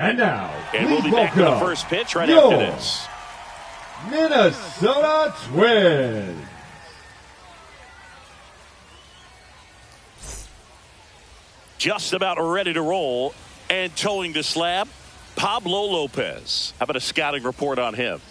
And now, and we'll be back to the first pitch right after this. Minnesota Twins. Just about ready to roll and towing the slab, Pablo Lopez. How about a scouting report on him?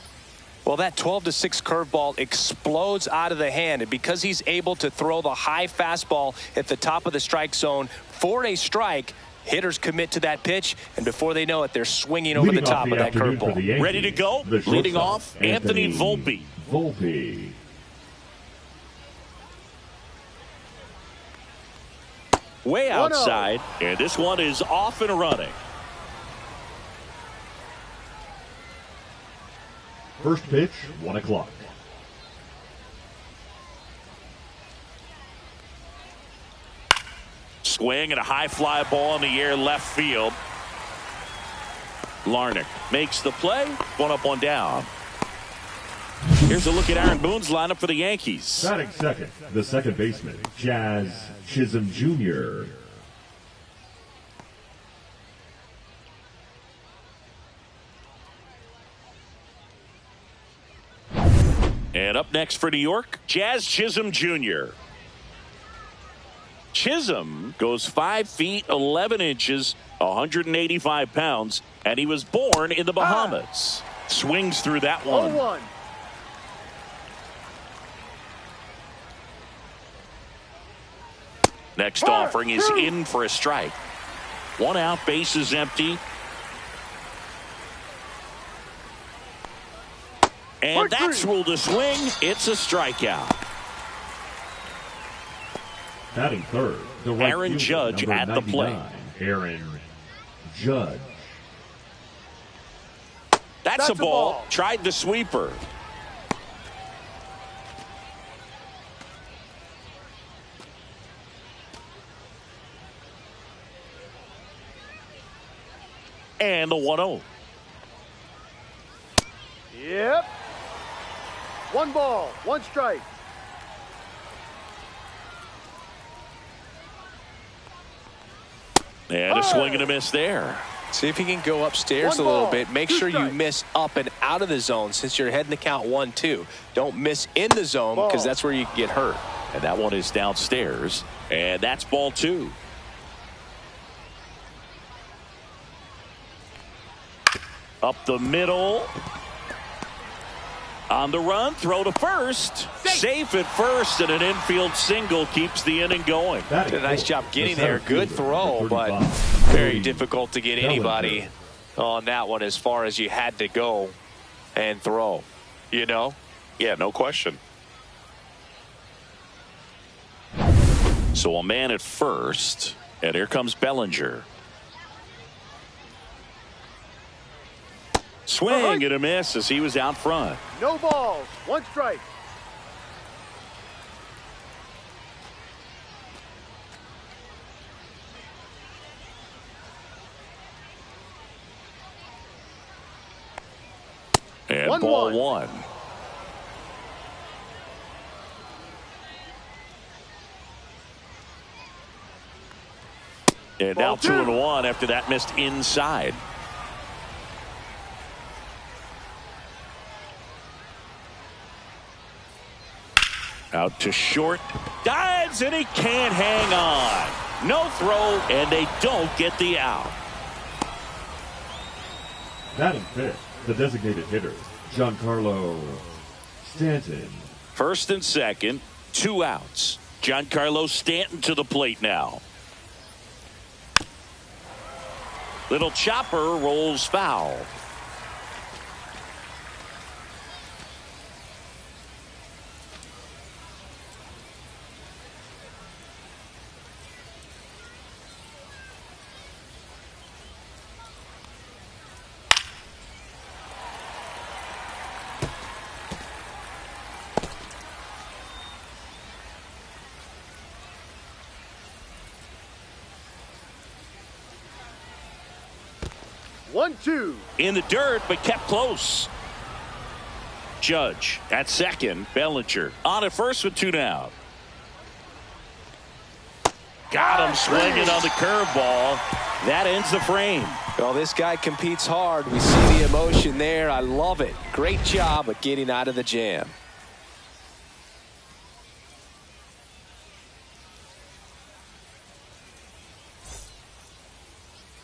Well, that 12-6 curveball explodes out of the hand, and because he's able to throw the high fastball at the top of the strike zone for a strike, hitters commit to that pitch, and before they know it, they're swinging over the top of that curveball. Ready to go? Leading off, Anthony Volpe. Way outside, and this one is off and running. First pitch, 1 o'clock. Swing and a high fly ball in the air left field. Larnach makes the play. 1 up, 1 down. Here's a look at Aaron Boone's lineup for the Yankees. Batting second, the second baseman, Jazz Chisholm Jr. And up next for New York, Jazz Chisholm Jr. Chisholm goes 5 feet 11 inches, 185 pounds, and he was born in the Bahamas. Swings through that one. 0-1. Next offering is in for a strike. 1 out, base is empty. And that's ruled a swing. It's a strikeout. Batting third, the right Aaron fielder, Judge number at the 99, plate. Aaron Judge. That's a ball. Tried the sweeper. And the 1-0. Yep. 1 ball, 1 strike. And a swing and a miss there. See if you can go upstairs a little bit. Make sure you miss up and out of the zone since you're heading to count 1-2. Don't miss in the zone because that's where you can get hurt. And that one is downstairs. And that's ball 2. Up the middle. On the run, throw to first. Safe at first, and an infield single keeps the inning going. Did a nice job getting there. Good throw, but very difficult to get anybody on that one as far as you had to go and throw. You know? Yeah, no question. So a man at first, and here comes Bellinger. Swing and a miss as he was out front. No balls, 1 strike. And ball 1. And now 2-1 after that missed inside. Out to short. Dives, and he can't hang on. No throw, and they don't get the out. Batting fifth, the designated hitter, Giancarlo Stanton. First and second, 2 outs. Giancarlo Stanton to the plate now. Little chopper rolls foul. One, two. In the dirt, but kept close. Judge at second. Bellinger on at first with 2 down. Got him swinging on the curveball. That ends the frame. Well, this guy competes hard. We see the emotion there. I love it. Great job of getting out of the jam.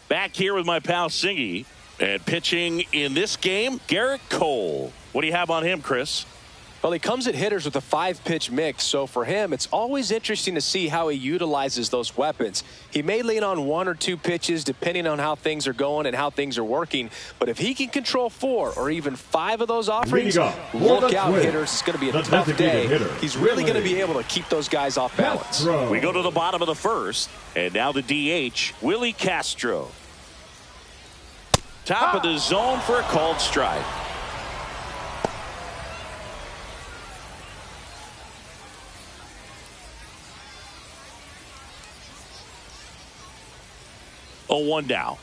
Back here with my pal Singy. And pitching in this game, Garrett Cole. What do you have on him, Chris? Well, he comes at hitters with a 5-pitch mix, so for him, it's always interesting to see how he utilizes those weapons. He may lean on 1 or 2 pitches depending on how things are going and how things are working, but if he can control 4 or even 5 of those offerings, look out, hitters. It's going to be a tough day. He's really going to be able to keep those guys off balance. We go to the bottom of the first, and now the DH, Willie Castro. Top of the zone for a called strike. Oh, 1 down.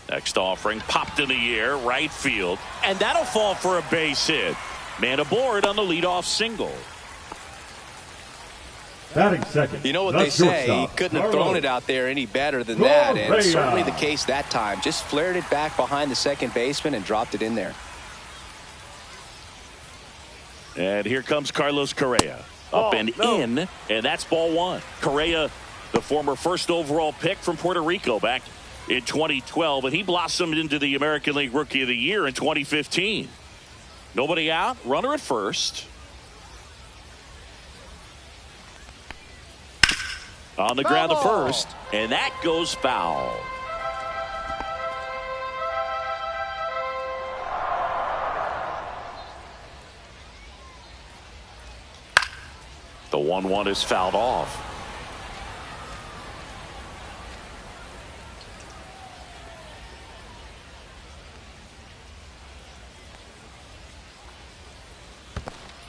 Next offering popped in the air, right field, and that'll fall for a base hit. Man aboard on the leadoff single. Batting second. You know what they say, he couldn't have thrown it out there any better than that, and certainly the case that time. Just flared it back behind the second baseman and dropped it in there. And here comes Carlos Correa. Up and in, and that's ball 1. Correa, the former first overall pick from Puerto Rico back in 2012, and he blossomed into the American League Rookie of the Year in 2015. Nobody out, runner at first. On the ground to first, and that goes foul. The 1-1 is fouled off.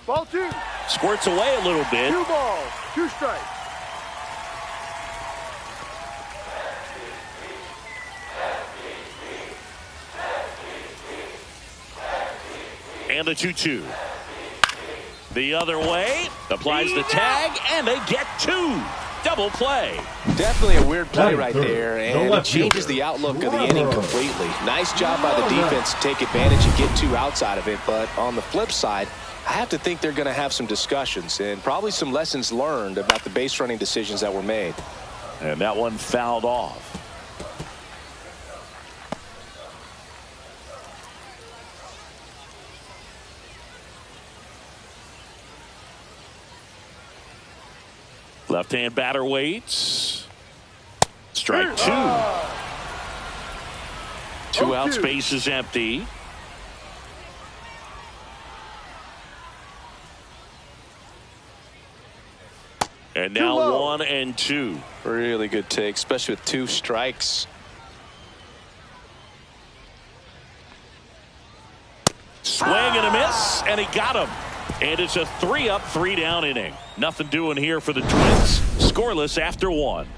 Ball 2. Squirts away a little bit. 2 balls, 2 strikes. And the 2-2. The other way. Applies the tag, and they get 2. Double play. Definitely a weird play right there, and it changes the outlook of the inning completely. Nice job by the defense to take advantage and get 2 outs out of it, but on the flip side, I have to think they're going to have some discussions and probably some lessons learned about the base running decisions that were made. And that one fouled off. Left-hand batter waits. Strike 2. 2 out, space is empty. And now 1-2. Really good take, especially with 2 strikes. Swing and a miss, and he got him. And it's a 3-up, 3-down inning. Nothing doing here for the Twins. Scoreless after 1.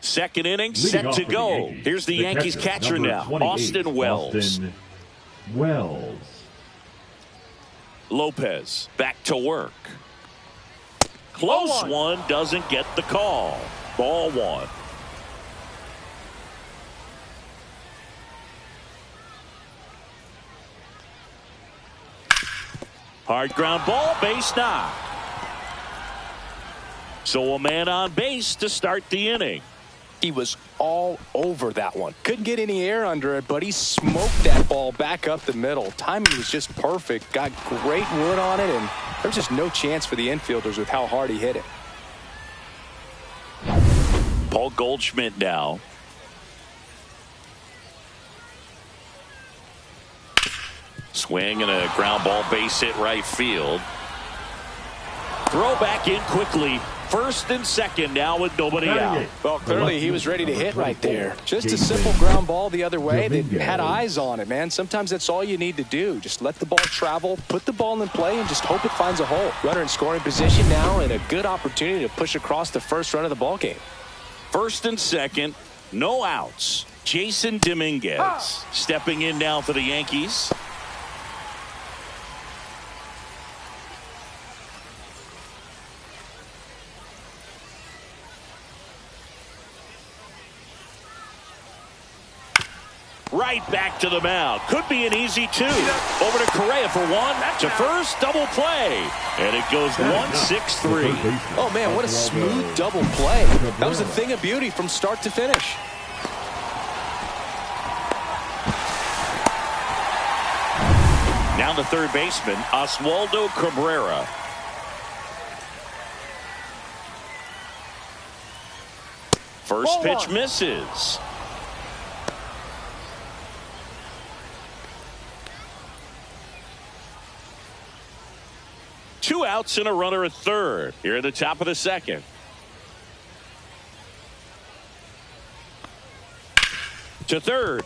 Second inning, set to go. Here's the Yankees catcher now, Austin Wells. Lopez back to work. Close one, doesn't get the call. Ball 1. Hard ground ball, base knock. So a man on base to start the inning. He was all over that one. Couldn't get any air under it, but he smoked that ball back up the middle. Timing was just perfect. Got great wood on it, and there's just no chance for the infielders with how hard he hit it. Paul Goldschmidt now. Swing and a ground ball, base hit right field. Throw back in quickly. First and second now with nobody out. Well, clearly he was ready to hit right there. Just a simple ground ball the other way. They had eyes on it, man. Sometimes that's all you need to do. Just let the ball travel, put the ball in play, and just hope it finds a hole. Runner in scoring position now, and a good opportunity to push across the first run of the ball game. First and second, no outs. Jason Dominguez stepping in now for the Yankees. Right back to the mound. Could be an easy two. Over to Correa for one. To first, double play. And it goes 1-6-3. Oh, man, what a smooth double play. That was a thing of beauty from start to finish. Now the third baseman, Oswaldo Cabrera. First pitch misses. Two outs and a runner at third. Here at the top of the second. To third.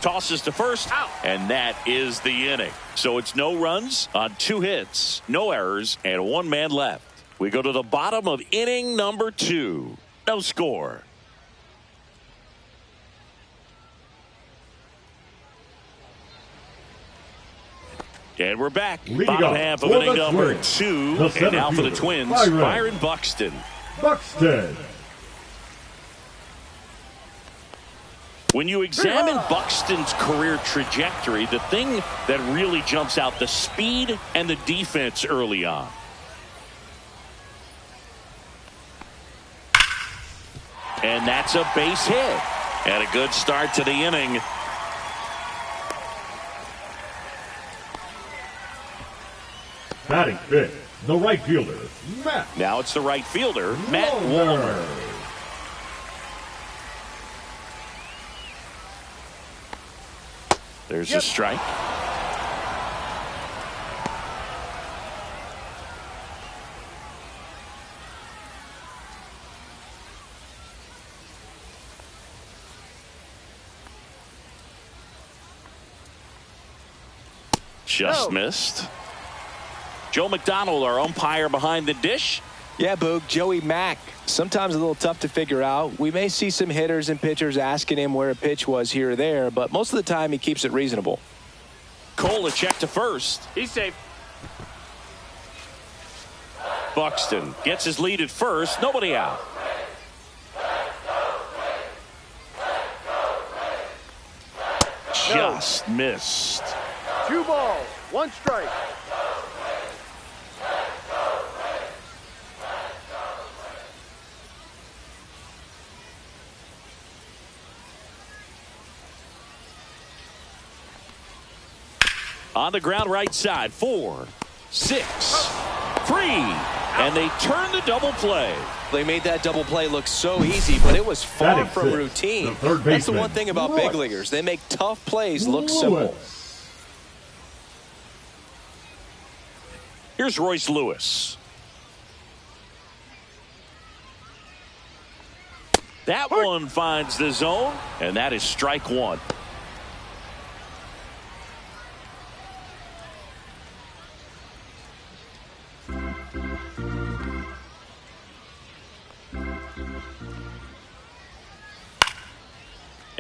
Tosses to first. Out. And that is the inning. So it's no runs on 2 hits, no errors, and 1 man left. We go to the bottom of inning number 2. No score. And we're back. Bottom half of inning number 2. And now for the Twins, Byron Buxton. When you examine Buxton's career trajectory, the thing that really jumps out, the speed and the defense early on. And that's a base hit. And a good start to the inning. Batting fifth, the right fielder, Matt. Now it's the right fielder, Matt Wallner. There's a strike. Just missed. Joe McDonald, our umpire behind the dish. Yeah, Boog, Joey Mack. Sometimes a little tough to figure out. We may see some hitters and pitchers asking him where a pitch was here or there, but most of the time he keeps it reasonable. Cole, a check to first. He's safe. Buxton gets his lead at first. Nobody out. Just missed. 2 balls, 1 strike. On the ground right side, 4, 6, 3, and they turn the double play. They made that double play look so easy, but it was far from routine. That's the one thing about big leaguers. They make tough plays look simple. Here's Royce Lewis. That one finds the zone, and that is strike 1.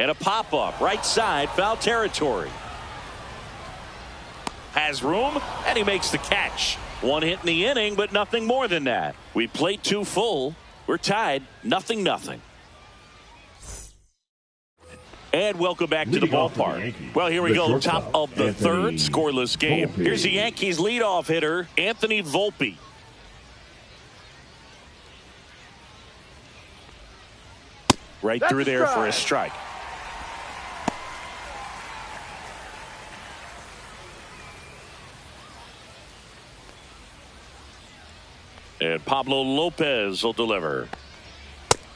And a pop-up, right side, foul territory. Has room, and he makes the catch. 1 hit in the inning, but nothing more than that. We played 2 full. We're tied, 0-0. And welcome back to the ballpark. Well, here we go, top of the third, scoreless game. Here's the Yankees leadoff hitter, Anthony Volpe. Right through there for a strike. And Pablo Lopez will deliver.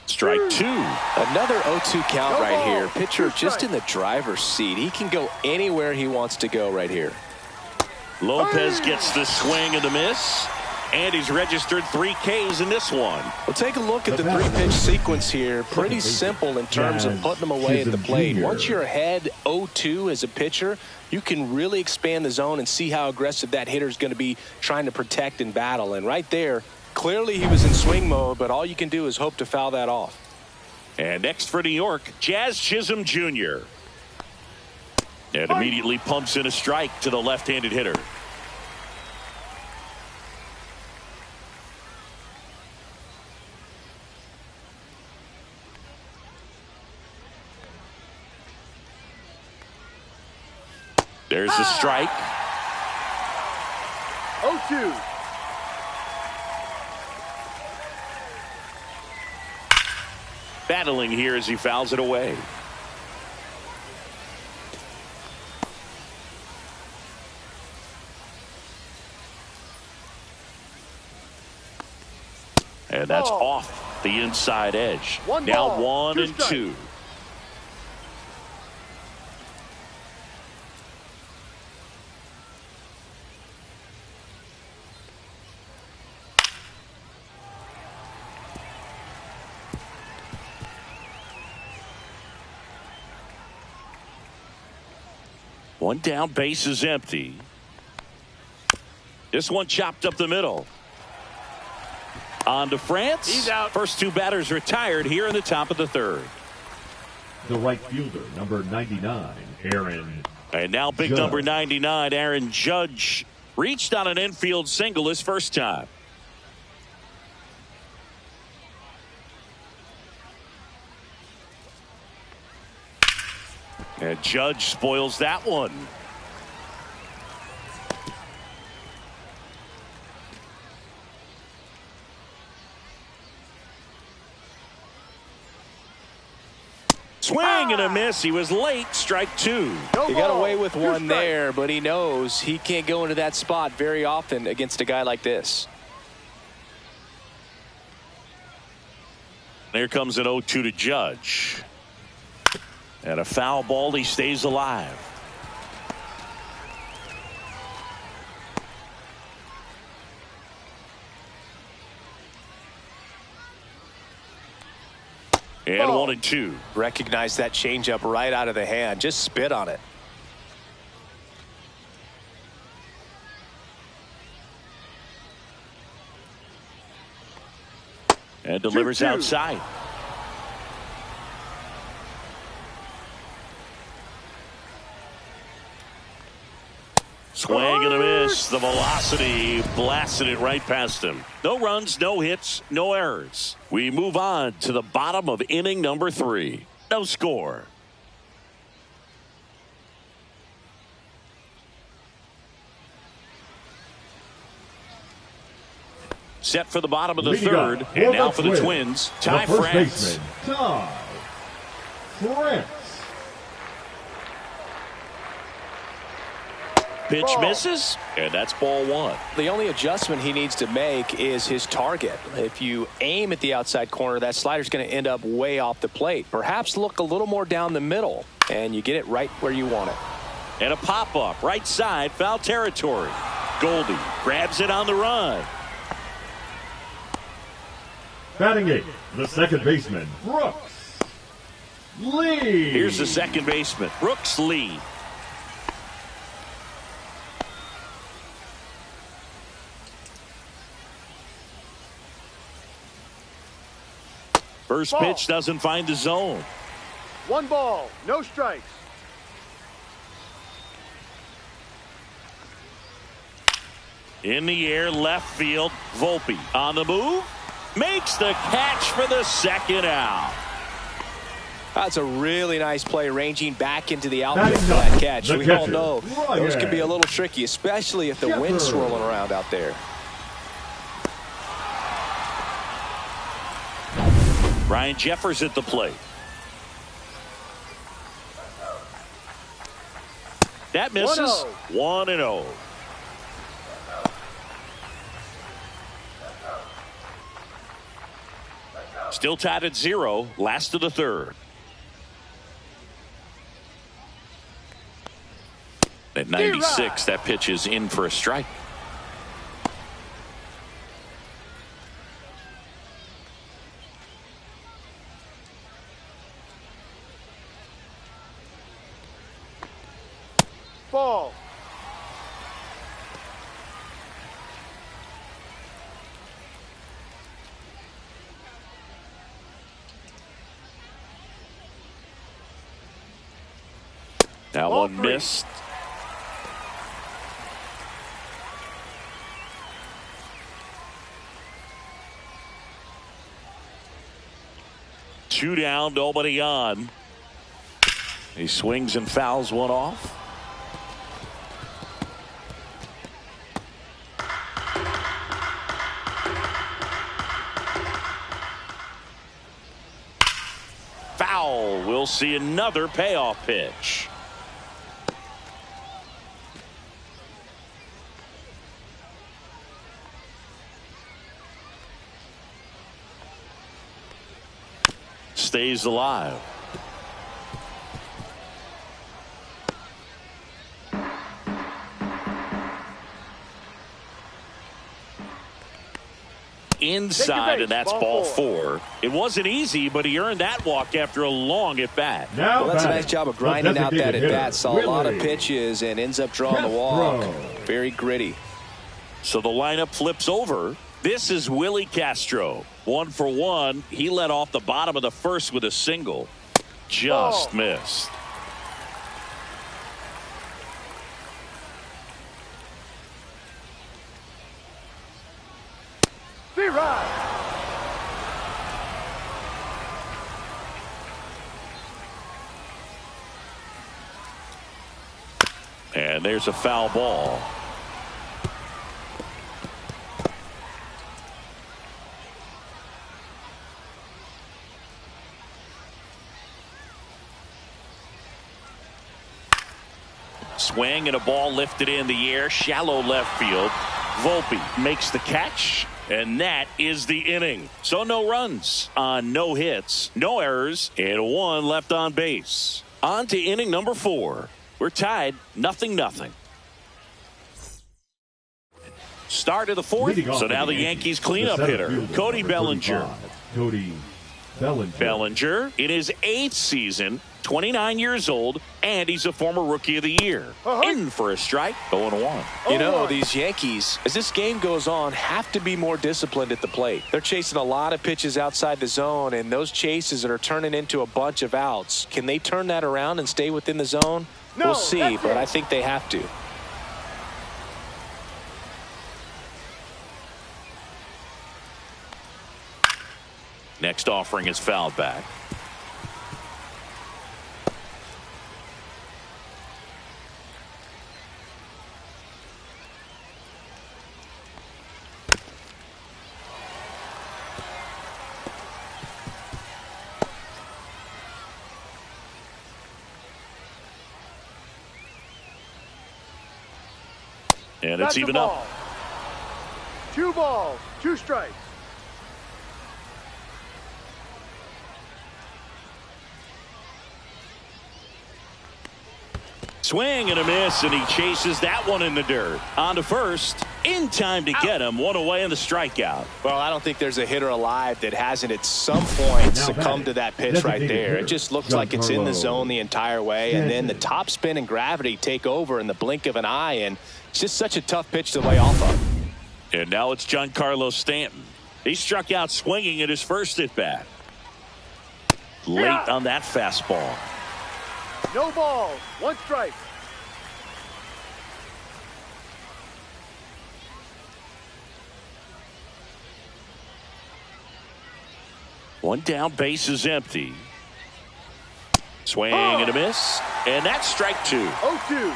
Strike 2. Another 0-2 count right here. Pitcher just in the driver's seat. He can go anywhere he wants to go right here. Lopez gets the swing and the miss. And he's registered 3 Ks in this one. Well, take a look at the 3-pitch sequence here. Pretty simple in terms of putting them away at the plate. Once you're ahead 0-2 as a pitcher, you can really expand the zone and see how aggressive that hitter is going to be trying to protect and battle. And right there, clearly he was in swing mode, but all you can do is hope to foul that off. And next for New York, Jazz Chisholm Jr. And immediately pumps in a strike to the left-handed hitter. There's a strike. 0-2. Battling here as he fouls it away. And that's off the inside edge. Now 1-2. One down, base is empty. This one chopped up the middle. On to France. He's out. First two batters retired here in the top of the third. The right fielder, number 99, Aaron. And now big Judge. number 99, Aaron Judge, reached on an infield single his first time. And Judge spoils that one. Swing and a miss. He was late. Strike two. He got away with one there, but he knows he can't go into that spot very often against a guy like this. There comes an 0-2 to Judge. And a foul ball. He stays alive. And 1-2. Recognize that changeup right out of the hand. Just spit on it. And delivers 2-2. outside. Swing and a miss. The velocity blasted it right past him. No runs, no hits, no errors. We move on to the bottom of inning number 3. No score. Set for the bottom of the Leading third. up And now for the Twins, Twins, the Ty first France. baseman, Ty France. Pitch Ball. misses, and that's ball 1. The only adjustment he needs to make is his target. If you aim at the outside corner, that slider's going to end up way off the plate. Perhaps look a little more down the middle, and you get it right where you want it. And a pop-up, right side, foul territory. Goldie grabs it on the run. Batting eighth, the second baseman, Brooks Lee. Here's the second baseman, Brooks Lee. First Ball. pitch doesn't find the zone. 1 ball, no strikes. In the air, left field, Volpe on the move. Makes the catch for the second out. That's a really nice play, ranging back into the outfield That's for that not catch. the We all catcher. know Ryan those can be a little tricky, especially if the wind's Shepard. swirling around out there. Ryan Jeffers at the plate. That misses. 1-0. Still tied at 0. Last of the third. At 96, that pitch is in for a strike. Ball. That Ball one 3. missed. Two down, nobody on. He swings and fouls one off. Foul. We'll see another payoff pitch. Stays alive. Inside, and that's ball 4. It wasn't easy, but he earned that walk after a long at bat. Well, that's a nice job of grinding out that at bat. Saw a lot of pitches and ends up drawing the walk. Very gritty. So the lineup flips over. This is Willie Castro. 1 for 1. He led off the bottom of the first with a single. Just missed. Be right. And there's a foul ball. Swing and a ball lifted in the air, shallow left field. Volpe makes the catch, and that is the inning. So no runs on no hits, no errors, and 1 left on base. On to inning number 4. We're tied 0-0. Start of the 4th. So now the Yankees cleanup hitter, Cody Bellinger. Cody Bellinger. Bellinger in his 8th season, 29 years old, and he's a former Rookie of the Year. In for a strike, 0-1. You know, these Yankees, as this game goes on, have to be more disciplined at the plate. They're chasing a lot of pitches outside the zone, and those chases that are turning into a bunch of outs. Can they turn that around and stay within the zone? No, we'll see, but I think they have to. Next offering is fouled back. And it's even up. 2 balls, 2 strikes. Swing and a miss, and he chases that one in the dirt. On to first, in time to get him. 1 away in the strikeout. Well, I don't think there's a hitter alive that hasn't at some point succumbed to that pitch right there. It just looks like it's in the zone the entire way, and then the top spin and gravity take over in the blink of an eye, and it's just such a tough pitch to lay off of. And now it's Giancarlo Stanton. He struck out swinging at his first at bat. Late on that fastball. No balls, 1 strike. One down, base is empty. Swing and a miss, and that's strike 2. 0-2.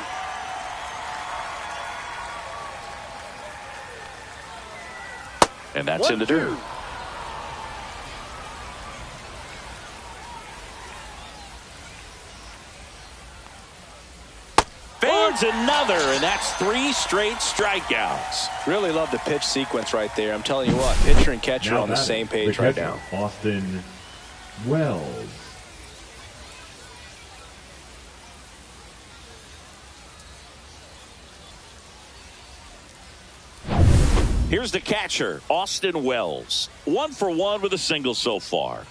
And that's in the dirt. There's another, and that's 3 straight strikeouts. Really love the pitch sequence right there. I'm telling you what, pitcher and catcher are on the same page right now. Austin Wells. Here's the catcher, Austin Wells. 1 for 1 with a single so far.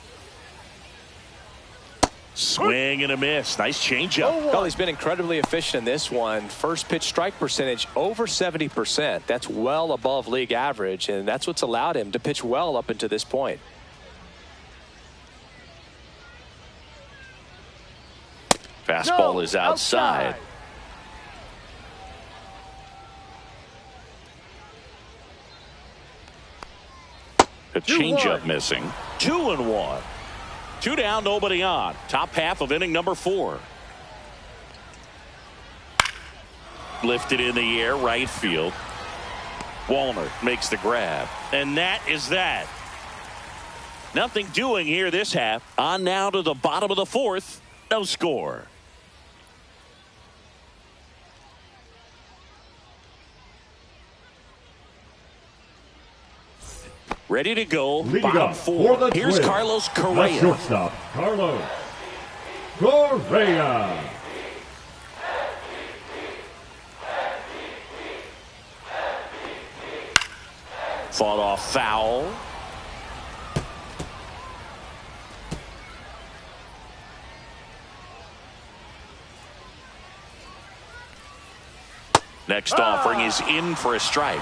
Swing and a miss. Nice changeup. Well, he's been incredibly efficient in this one. First pitch strike percentage over 70%. That's well above league average, and that's what's allowed him to pitch well up until this point. Fastball No, is outside. A 2-1. changeup missing. 2-1. 2 down, nobody on. Top half of inning number 4. Lifted in the air, right field. Wallner makes the grab. And that is that. Nothing doing here this half. On now to the bottom of the 4th. No score. Ready to go. Leading Bottom up 4. for the Here's Twins, Carlos the Correa. shortstop, Carlos Correa. Fought off foul. Next offering is in for a strike.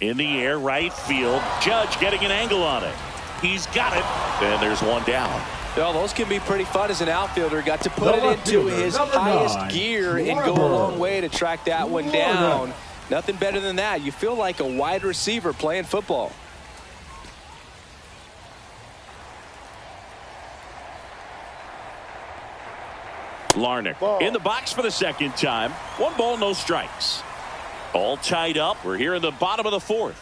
In the air, right field. Judge getting an angle on it. He's got it. And there's one down. Well, those can be pretty fun as an outfielder. Got to put it into his number highest 9, gear and go a long way to track that one down. Nothing better than that. You feel like a wide receiver playing football. Larnick in the box for the second time. 1 ball, no strikes. All tied up. We're here in the bottom of the 4th.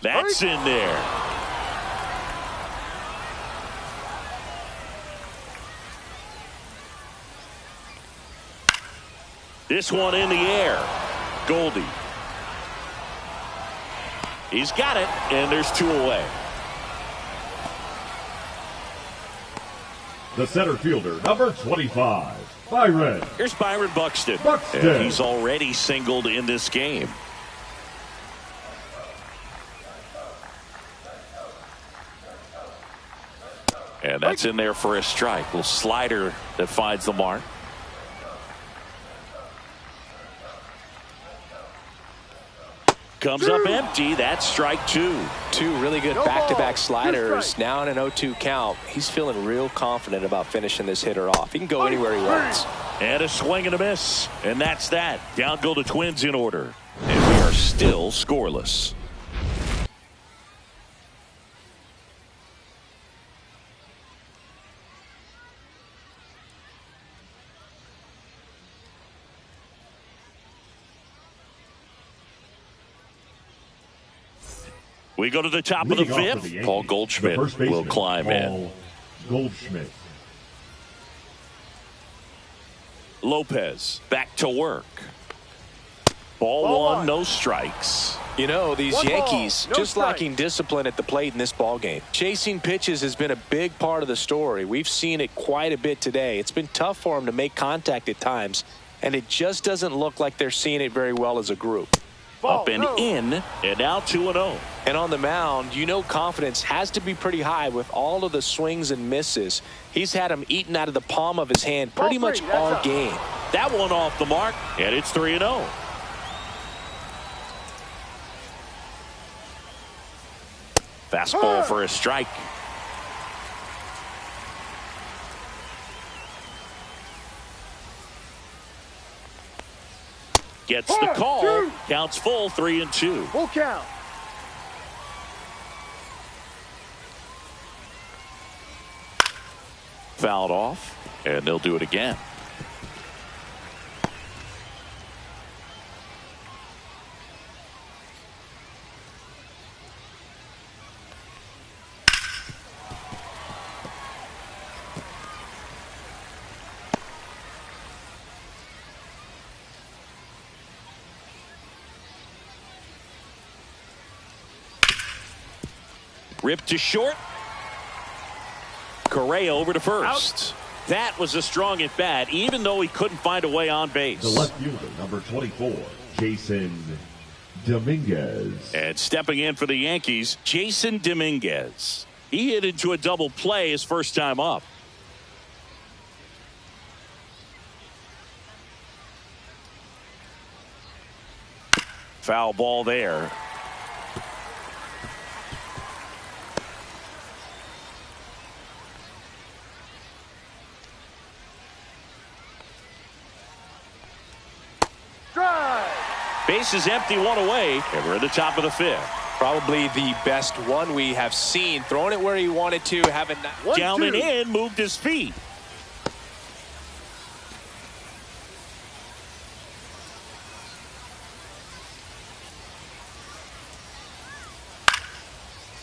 That's in there. This one in the air. Goldie. He's got it, and there's 2 away. The center fielder, number 25, Byron. Here's Byron Buxton. And he's already singled in this game. And that's in there for a strike. Little slider that finds the mark. Comes up empty. That's strike 2. 2 really good No back-to-back ball, 2 sliders. strikes. Now in an 0-2 count. He's feeling real confident about finishing this hitter off. He can go anywhere he wants. And a swing and a miss. And that's that. Down go the Twins in order. And we are still scoreless. We go to the top of the 5th. Paul Goldschmidt will climb in. Goldschmidt. Lopez back to work. Ball 1, no strikes. You know, these 1 ball, Yankees no just strike. lacking discipline at the plate in this ball game. Chasing pitches has been a big part of the story. We've seen it quite a bit today. It's been tough for them to make contact at times, and it just doesn't look like they're seeing it very well as a group. Up and in, and now 2-0. And on the mound, you know confidence has to be pretty high with all of the swings and misses. He's had them eaten out of the palm of his hand pretty Ball much three, that's all up. That game. one off the mark, and it's 3-0. Fastball for a strike. Gets the 1, call. 2. Counts full, 3-2. Full count. Fouled off, and they'll do it again. Ripped to short. Correa over to first. That was a strong at bat, even though he couldn't find a way on base. The left fielder, number 24, Jason Dominguez. And stepping in for the Yankees, Jason Dominguez. He hit into a double play his first time up. Foul ball there. Base is empty, one away, and we're at the top of the fifth. Probably the best one we have seen. Throwing it where he wanted to, having down and in, moved his feet.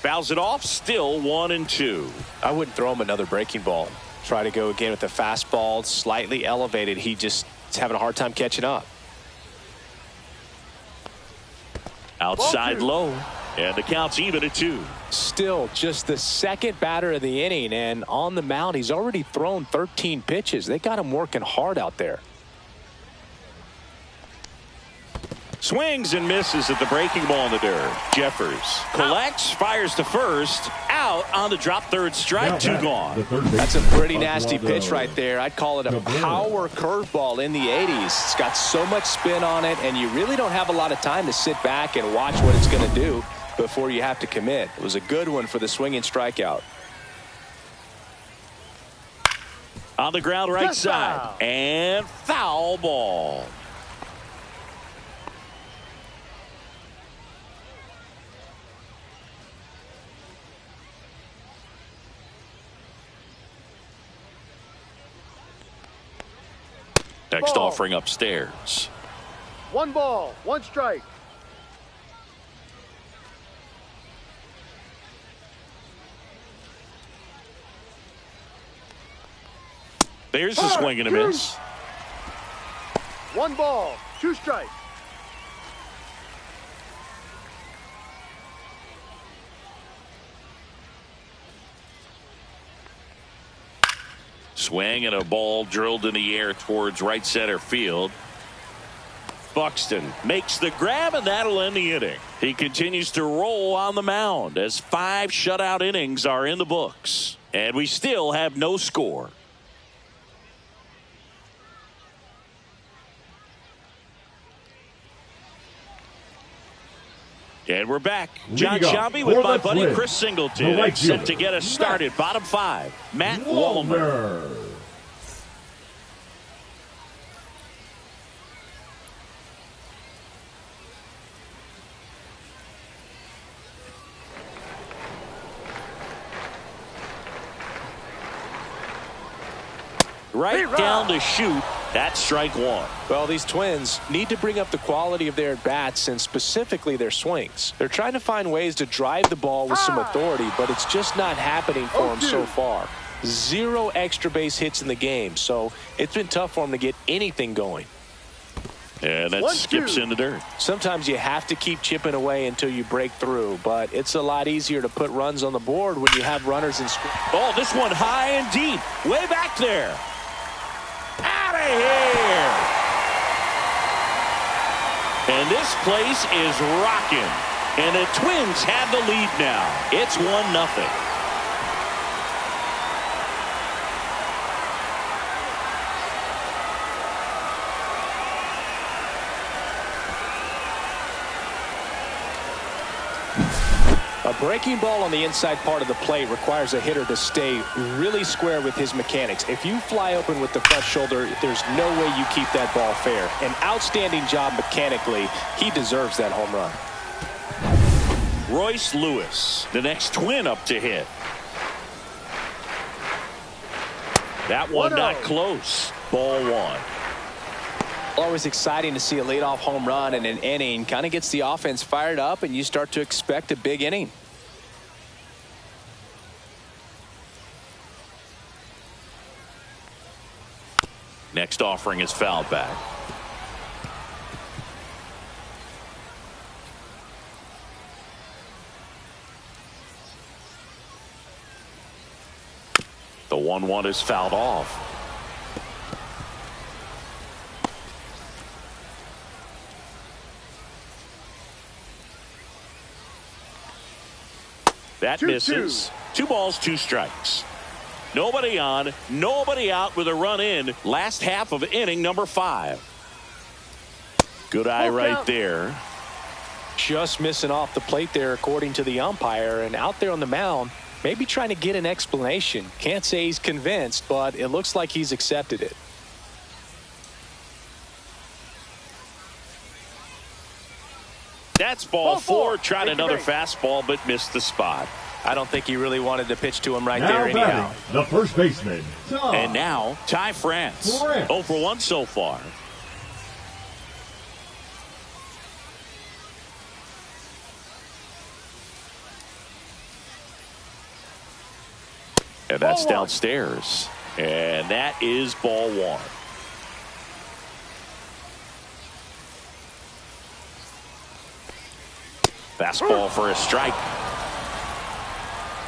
Fouls it off, still 1-2. I wouldn't throw him another breaking ball. Try to go again with the fastball, slightly elevated. He just is having a hard time catching up. Outside low, and the count's even at 2. Still just the second batter of the inning, and on the mound, he's already thrown 13 pitches. They got him working hard out there. Swings and misses at the breaking ball in the dirt. Jeffers collects, fires to first, out on the drop, third strike, 2 gone. That's a pretty nasty pitch right there. I'd call it a power curveball in the 80s. It's got so much spin on it, and you really don't have a lot of time to sit back and watch what it's going to do before you have to commit. It was a good one for the swinging strikeout. On the ground, right side, and foul ball. Next offering upstairs. 1 ball, 1 strike. There's the swing and a miss. 1 ball, 2 strikes. Swing and a ball drilled in the air towards right center field. Buxton makes the grab, and that'll end the inning. He continues to roll on the mound as 5 shutout innings are in the books. And we still have no score. And we're back. John Shelby with my buddy Chris Singleton, set to get us started. Bottom 5, Matt Wallner. Right down to shoot. That's strike 1. Well, these Twins need to bring up the quality of their at-bats and specifically their swings. They're trying to find ways to drive the ball with some authority, but it's just not happening for them so far. 0 extra base hits in the game, so it's been tough for them to get anything going. And that skips in the dirt. Sometimes you have to keep chipping away until you break through, but it's a lot easier to put runs on the board when you have runners in score. Oh, this one high and deep, way back there. Out of here. And this place is rocking. And the Twins have the lead now. It's 1-0. A breaking ball on the inside part of the plate requires a hitter to stay really square with his mechanics. If you fly open with the front shoulder, there's no way you keep that ball fair. An outstanding job mechanically. He deserves that home run. Royce Lewis, the next Twin up to hit. That one not close. Ball 1. Always exciting to see a leadoff home run in an inning. Kind of gets the offense fired up, and you start to expect a big inning. Next offering is fouled back. The 1-1 is fouled off. That misses. 2 balls, 2 strikes. Nobody on, nobody out with a run in. Last half of inning number 5. Good eye right there. Just missing off the plate there, according to the umpire. And out there on the mound, maybe trying to get an explanation. Can't say he's convinced, but it looks like he's accepted it. That's ball four. Tried another fastball, but missed the spot. I don't think he really wanted to pitch to him right now there anyhow. The first baseman, Tom. And now, Ty France. 0 for 1 so far. And that's downstairs. And that is ball one. Fastball for a strike.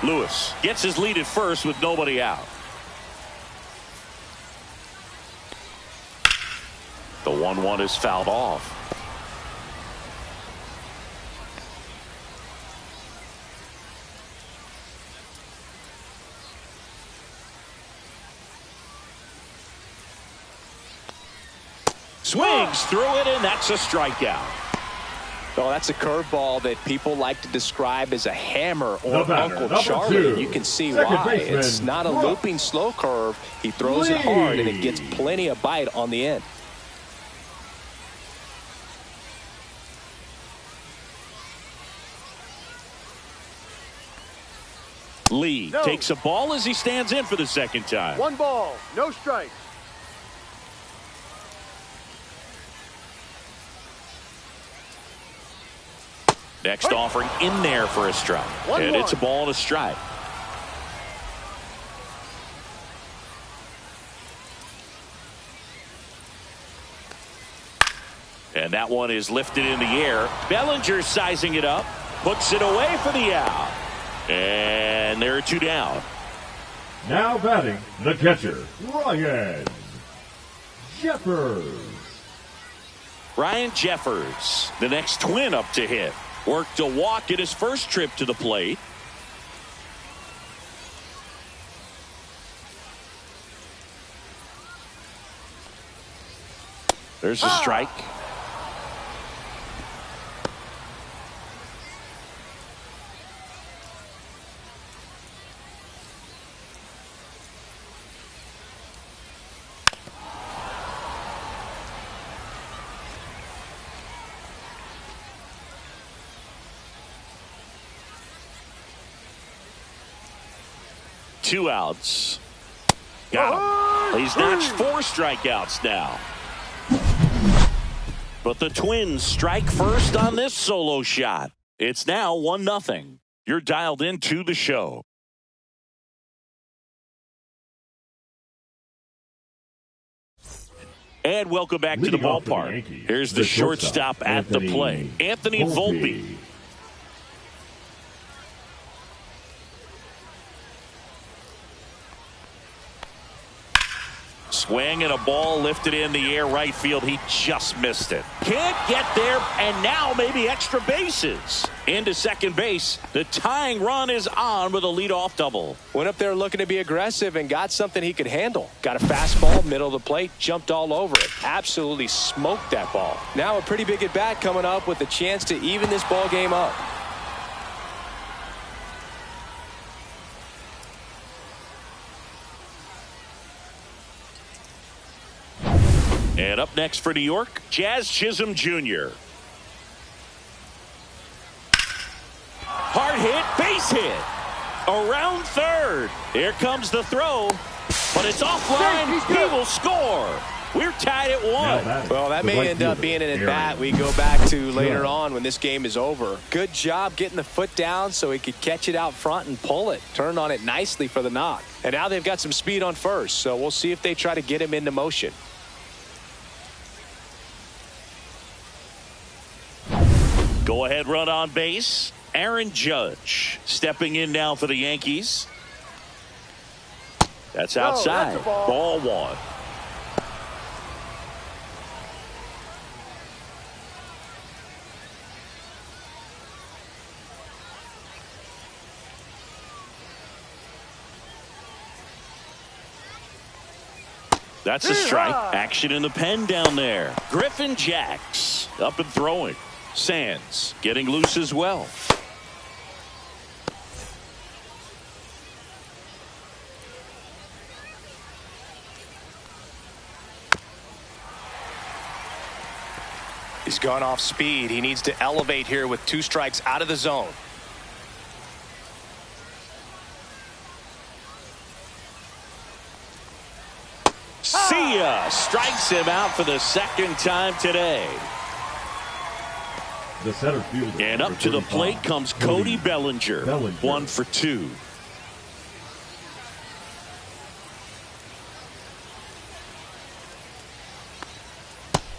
Lewis gets his lead at first with nobody out. The 1-1 is fouled off. Swings through it, and that's a strikeout. Oh, that's a curveball that people like to describe as a hammer or Uncle Charlie. And you can see why. It's not a looping slow curve. He throws it hard, and it gets plenty of bite on the end. Lee takes a ball as he stands in for the second time. 1 ball, no strikes. Next offering in there for a strike. And it's a ball and a strike. And that one is lifted in the air. Bellinger sizing it up. Puts it away for the out. And there are 2 down. Now batting, the catcher, Ryan Jeffers. Ryan Jeffers, the next twin up to hit. Worked a walk in his first trip to the plate. There's a strike. Two outs. Got him. He's notched 4 strikeouts now. But the Twins strike first on this solo shot. It's now 1-0. You're dialed into the show. And welcome back to the ballpark. Here's the shortstop at the plate, Anthony Volpe. Swing and a ball lifted in the air right field. He just missed it. Can't get there, and now maybe extra bases. Into second base. The tying run is on with a leadoff double. Went up there looking to be aggressive and got something he could handle. Got a fastball, middle of the plate, jumped all over it. Absolutely smoked that ball. Now a pretty big at-bat coming up with a chance to even this ball game up. And up next for New York, Jazz Chisholm Jr. Hard hit, base hit. Around third. Here comes the throw. But it's offline. He will score. We're tied at 1. Well, that may end up being an at-bat we go back to later on when this game is over. Good job getting the foot down so he could catch it out front and pull it. Turned on it nicely for the knock. And now they've got some speed on first, so we'll see if they try to get him into motion. Go ahead run on base. Aaron Judge stepping in now for the Yankees. That's outside. That's ball 1. That's a strike. Action in the pen down there. Griffin Jacks up and throwing. Sands getting loose as well. He's gone off speed. He needs to elevate here with 2 strikes out of the zone. See ya! Strikes him out for the 2nd time today. The center fielder. And up to the plate comes Cody Bellinger. 1 for 2.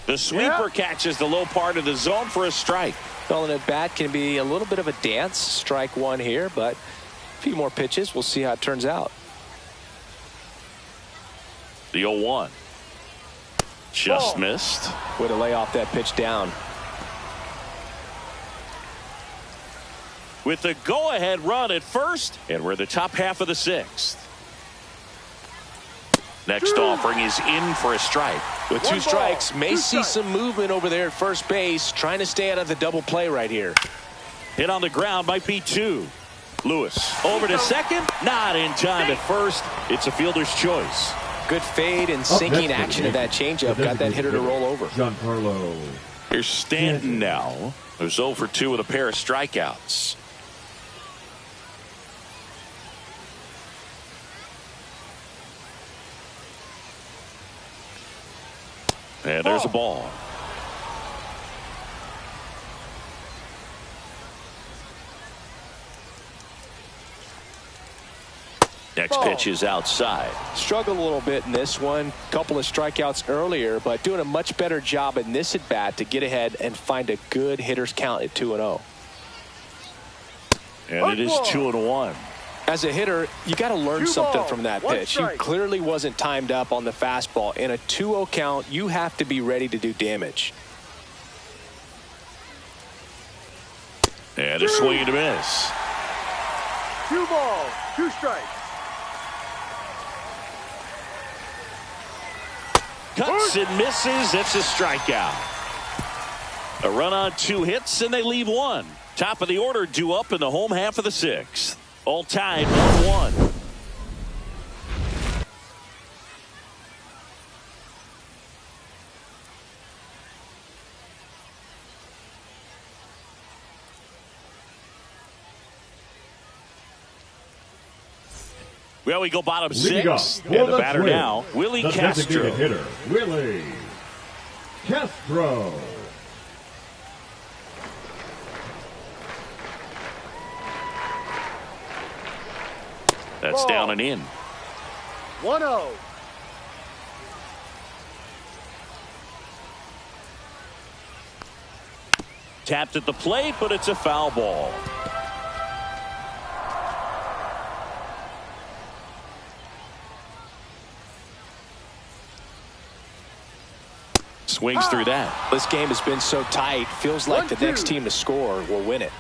The sweeper catches the low part of the zone for a strike. Calling it bat can be a little bit of a dance. Strike 1 here, but a few more pitches. We'll see how it turns out. The 0-1. Just missed. Way to lay off that pitch down. With the go-ahead run at first, and we're the top half of the 6th. Next offering is in for a strike. With 2 strikes, may see some movement over there at first base, trying to stay out of the double play right here. Hit on the ground might be 2. Lewis over to second, not in time at first. It's a fielder's choice. Good fade and sinking action of that changeup got that hitter to roll over. Giancarlo. Here's Stanton now, who's 0 for 2 with a pair of strikeouts. And there's a ball. Next pitch is outside. Struggled a little bit in this one. Couple of strikeouts earlier, but doing a much better job in this at bat to get ahead and find a good hitter's count at 2-0. And it is 2-1. As a hitter, you got to learn something from that pitch. He clearly wasn't timed up on the fastball. In a 2-0 count, you have to be ready to do damage. And a swing and a miss. 2 balls, 2 strikes. Cuts and misses. It's a strikeout. A run on 2 hits, and they leave 1. Top of the order due up in the home half of the 6th. All tied 1-1. Well, we go bottom 6. And the batter now, Willie Castro. The hitter, Willie Castro. That's down and in. 1-0. Tapped at the plate, but it's a foul ball. Swings through that. This game has been so tight. Feels like the next team to score will win it.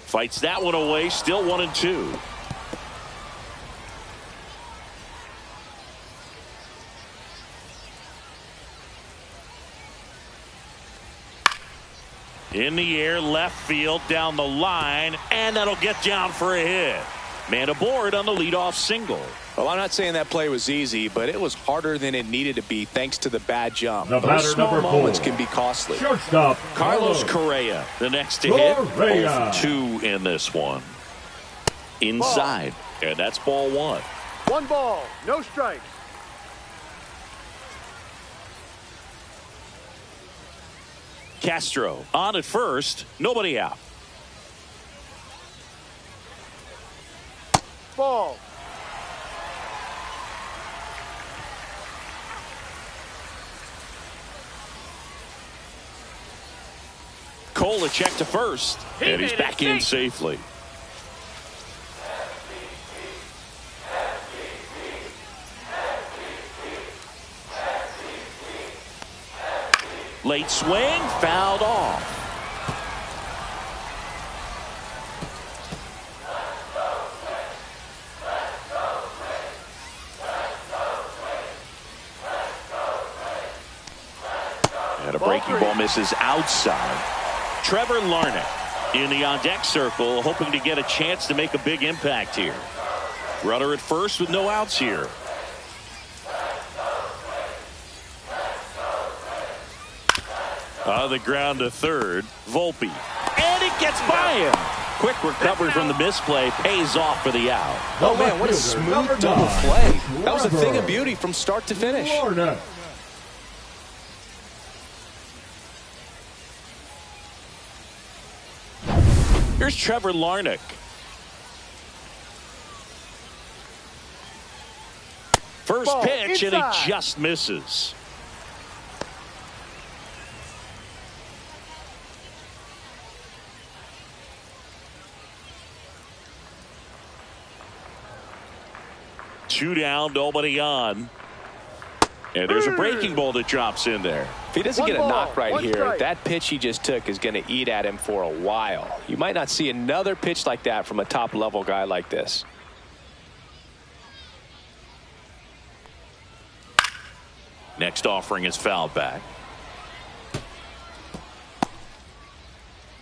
Fights that one away. Still 1-2. In the air, left field, down the line, and that'll get down for a hit. Man aboard on the leadoff single. Well, I'm not saying that play was easy, but it was harder than it needed to be thanks to the bad jump. Those small moments can be costly. Shortstop Carlos Correa, the next to hit. 0 for 2 in this one. Inside, and that's ball 1. 1 ball, no strikes. Castro on at first, nobody out. Ball. Cole a check to first, and he's back in safely. Late swing, fouled off. breaking ball misses outside. Trevor Larnach in the on-deck circle, hoping to get a chance to make a big impact here. Runner at first with no outs here. On the ground to third, Volpe. And it gets by him. Quick recovery from the misplay, pays off for the out. Oh, man, what a smooth double play. That was a thing of beauty from start to finish. Here's Trevor Larnach. First pitch, and he just misses. Two down, nobody on. And there's a breaking ball that drops in there. If he doesn't get a knock right here, that pitch he just took is going to eat at him for a while. You might not see another pitch like that from a top-level guy like this. Next offering is fouled back.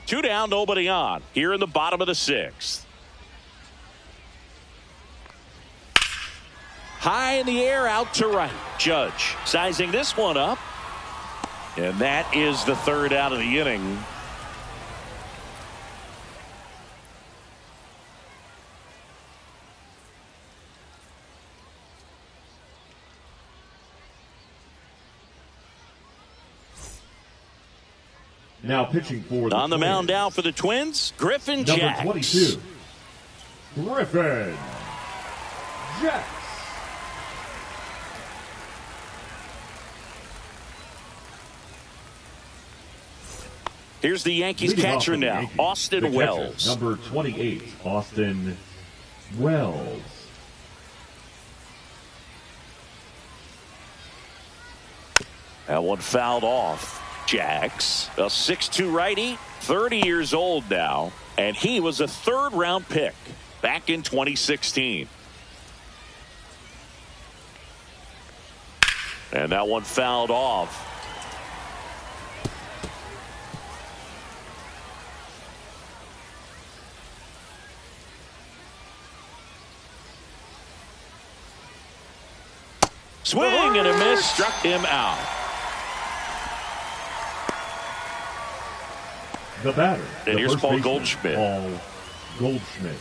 Two down, nobody on. Here in the bottom of the sixth. High in the air, out to right. Judge sizing this one up. And that is the third out of the inning. Now pitching for the on the Twins. mound now for the Twins, Griffin Number Jacks. 22, Griffin Jacks. Here's the Yankees Leading off catcher for the now, Yankees, Austin the catcher, Wells. number 28, Austin Wells. That one fouled off. Jacks, a 6'2 righty, 30 years old now, and he was a third-round pick back in 2016. And that one fouled off. Swing and a miss, struck him out. The batter. And the here's first Paul baseman, Goldschmidt. Paul Goldschmidt.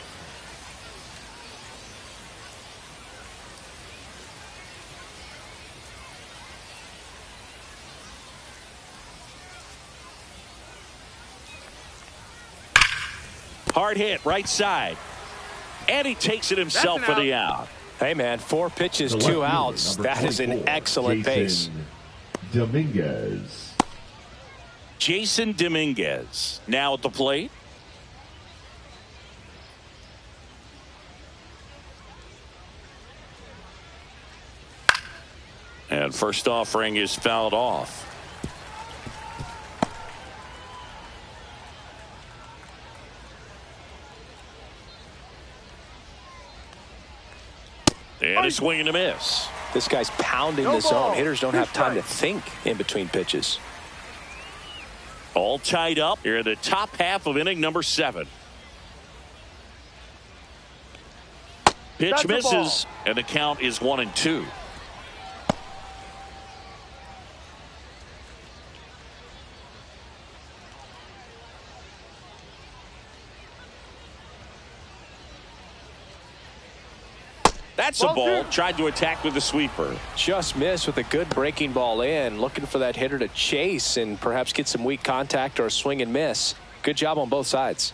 Hard hit, right side. And he takes it himself for the out. Hey, man, 4 pitches, The 2 left fielder, outs. number That is an 24, excellent pace. Dominguez. Jason Dominguez now at the plate. And first offering is fouled off. And a swing and a miss. This guy's pounding the zone. Hitters don't have time to think in between pitches. All tied up here in the top half of inning number 7. Pitch misses, and the count is 1-2. That's a ball. Tried to attack with a sweeper. Just missed with a good breaking ball in. Looking for that hitter to chase and perhaps get some weak contact or a swing and miss. Good job on both sides.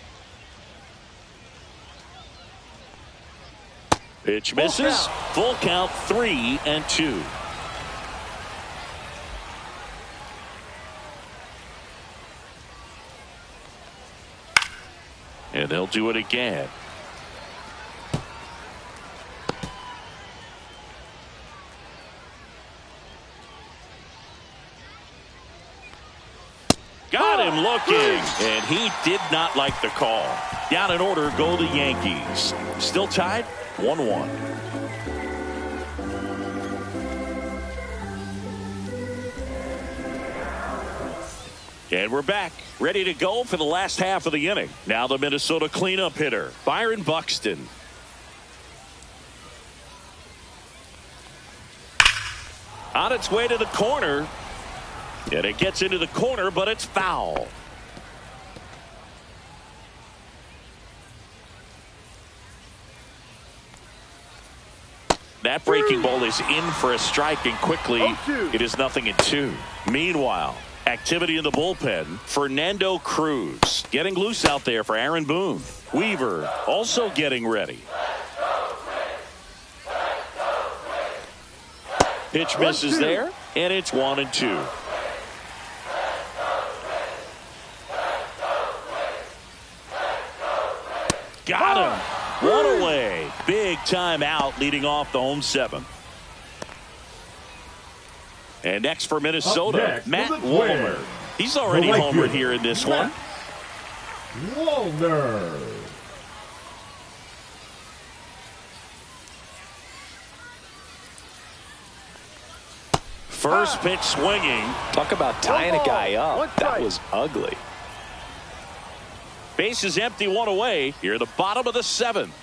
Pitch misses. Full count, 3-2. And they'll do it again. Got him looking, and he did not like the call. Down in order go the Yankees. Still tied, 1-1. And we're back, ready to go for the last half of the inning. Now the Minnesota cleanup hitter, Byron Buxton. On its way to the corner. And it gets into the corner, but it's foul. That breaking ball is in for a strike, and quickly it is 0-2. Meanwhile, activity in the bullpen. Fernando Cruz getting loose out there for Aaron Boone. Weaver also getting ready. Pitch misses there, and it's 1-2. Got him. One away. Big time out leading off the home seventh. And next for Minnesota, Matt Wallner. He's already homered here in this one. Wallner. First pitch swinging. Talk about tying a guy up. That was ugly. Base is empty, one away. Here at the bottom of the seventh.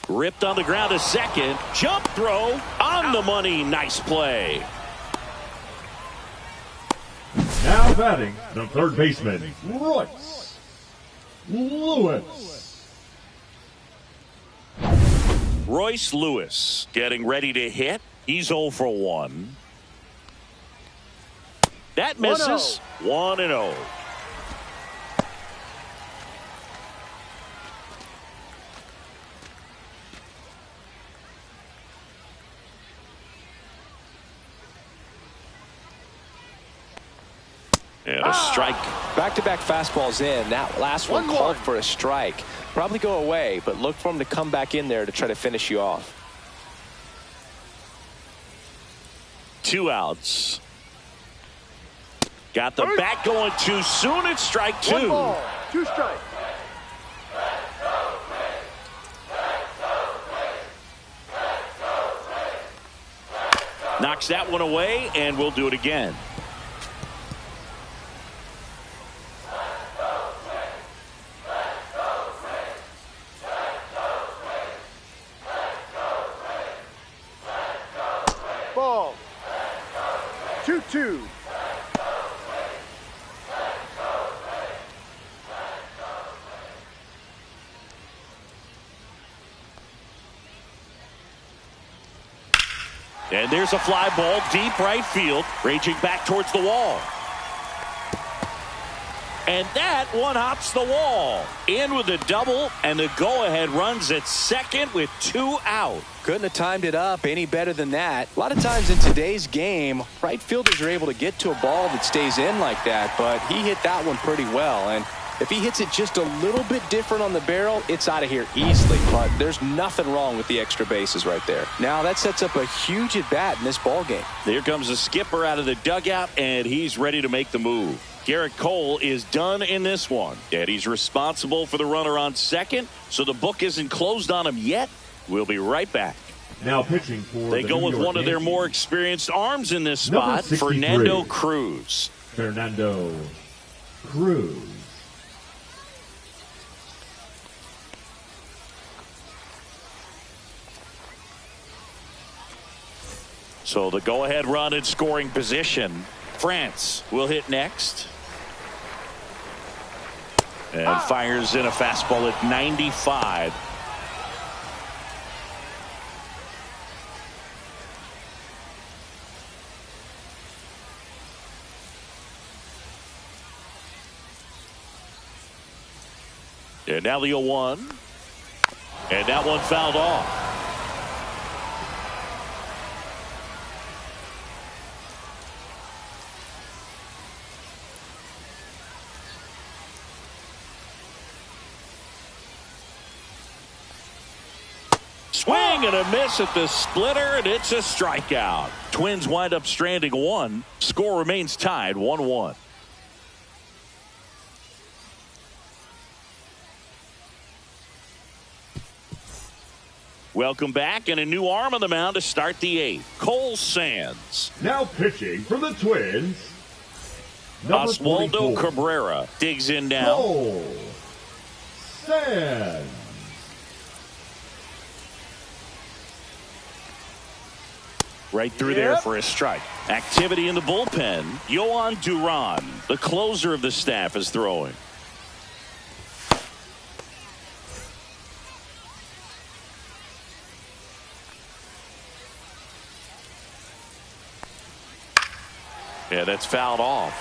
Ripped on the ground to second. Jump throw on the money. Nice play. Now batting the third baseman, Royce Lewis. Royce Lewis getting ready to hit. He's 0 for 1. That misses. 1-0. And a strike. Back-to-back fastballs in. That last one called for a strike. Probably go away, but look for him to come back in there to try to finish you off. 2 outs. Got the bat going too soon. It's strike 2. 1 ball, 2 strikes. Knocks that one away, and we'll do it again. Ball. 2-2. And there's a fly ball deep right field, raging back towards the wall. And that one hops the wall. In with a double, and the go-ahead runs at second with 2 out. Couldn't have timed it up any better than that. A lot of times in today's game, right fielders are able to get to a ball that stays in like that, but he hit that one pretty well. And if he hits it just a little bit different on the barrel, it's out of here easily. But there's nothing wrong with the extra bases right there. Now that sets up a huge at-bat in this ball game. Here comes the skipper out of the dugout, and he's ready to make the move. Garrett Cole is done in this one, and he's responsible for the runner on second, so the book isn't closed on him yet. We'll be right back. Now pitching for they go with one of their more experienced arms in this spot, Fernando Cruz. Fernando Cruz. So the go-ahead run in scoring position. France will hit next. And fires in a fastball at 95. And now the 0-1. And that one fouled off. Swing and a miss at the splitter, and it's a strikeout. Twins wind up stranding 1. Score remains tied 1-1. Welcome back, and a new arm on the mound to start the 8th. Cole Sands. Now pitching for the Twins, number Oswaldo 44, Cabrera digs in now. Cole Sands. Right through there for a strike. Activity in the bullpen. Yohan Duran, the closer of the staff, is throwing. Yeah, that's fouled off.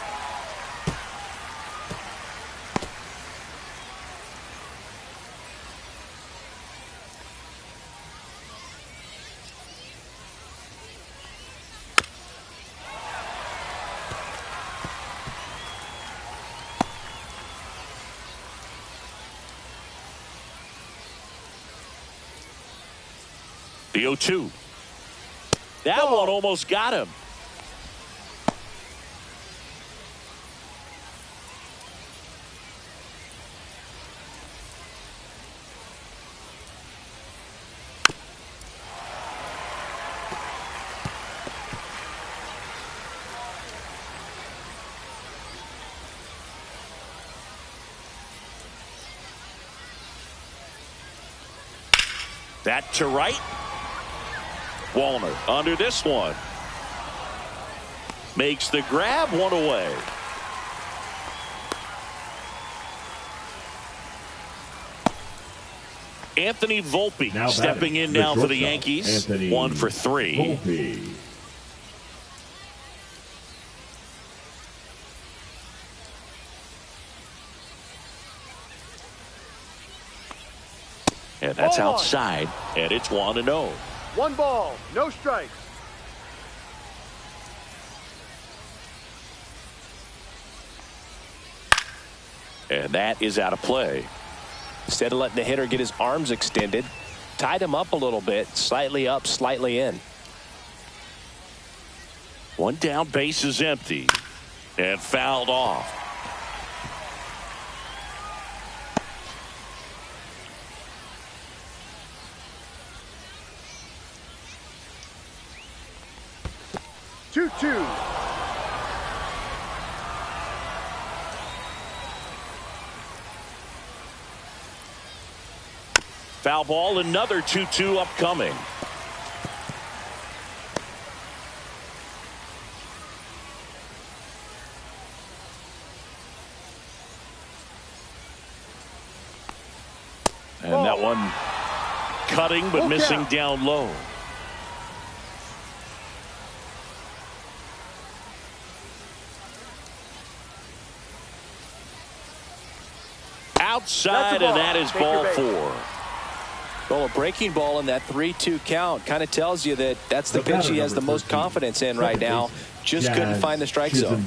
The 0-2. That one almost got him. That to right. Wallner under this one. Makes the grab, one away. Anthony Volpe Now stepping in now for the Yankees. Anthony 1 for 3. Volpe. And that's Ball 1. outside, and it's 1-0. 1 ball, no strikes. And that is out of play. Instead of letting the hitter get his arms extended, tied him up a little bit, slightly up, slightly in. One down, base is empty, and fouled off. 2-2. Foul ball, another 2-2 upcoming. And that one cutting but missing down low. Outside, and that is ball 4. Well, a breaking ball in that 3-2 count kind of tells you that that's the pitch he has the most confidence in right now. Just couldn't find the strike zone.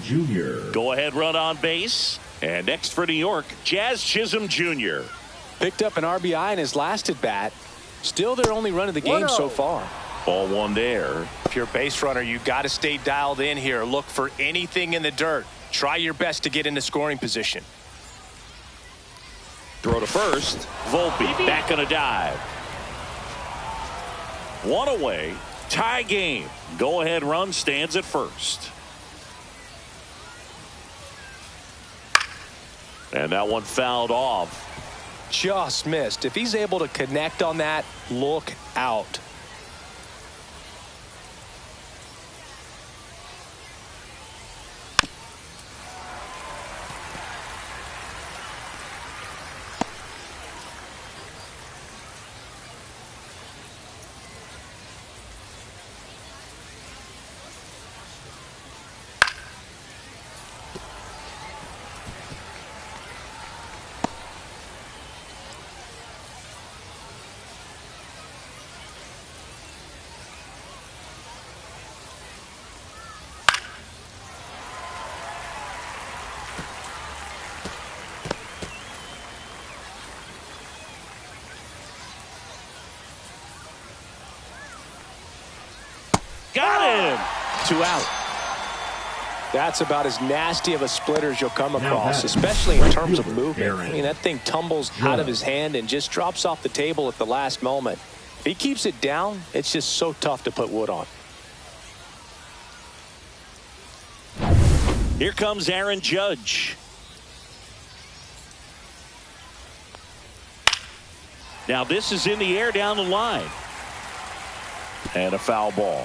Go ahead run on base. And next for New York, Jazz Chisholm Jr. Picked up an RBI in his last at bat. Still their only run of the game so far. Ball 1 there. If you're a base runner, you got to stay dialed in here. Look for anything in the dirt. Try your best to get into scoring position. Throw to first. Volpe back on a dive. 1 away. Tie game. Go ahead run stands at first. And that one fouled off. Just missed. If he's able to connect on that, look out. Got him. 2 out. That's about as nasty of a splitter as you'll come across, especially in terms of movement. I mean, that thing tumbles out of his hand and just drops off the table at the last moment. If he keeps it down, it's just so tough to put wood on. Here comes Aaron Judge. Now this is in the air down the line. And a foul ball.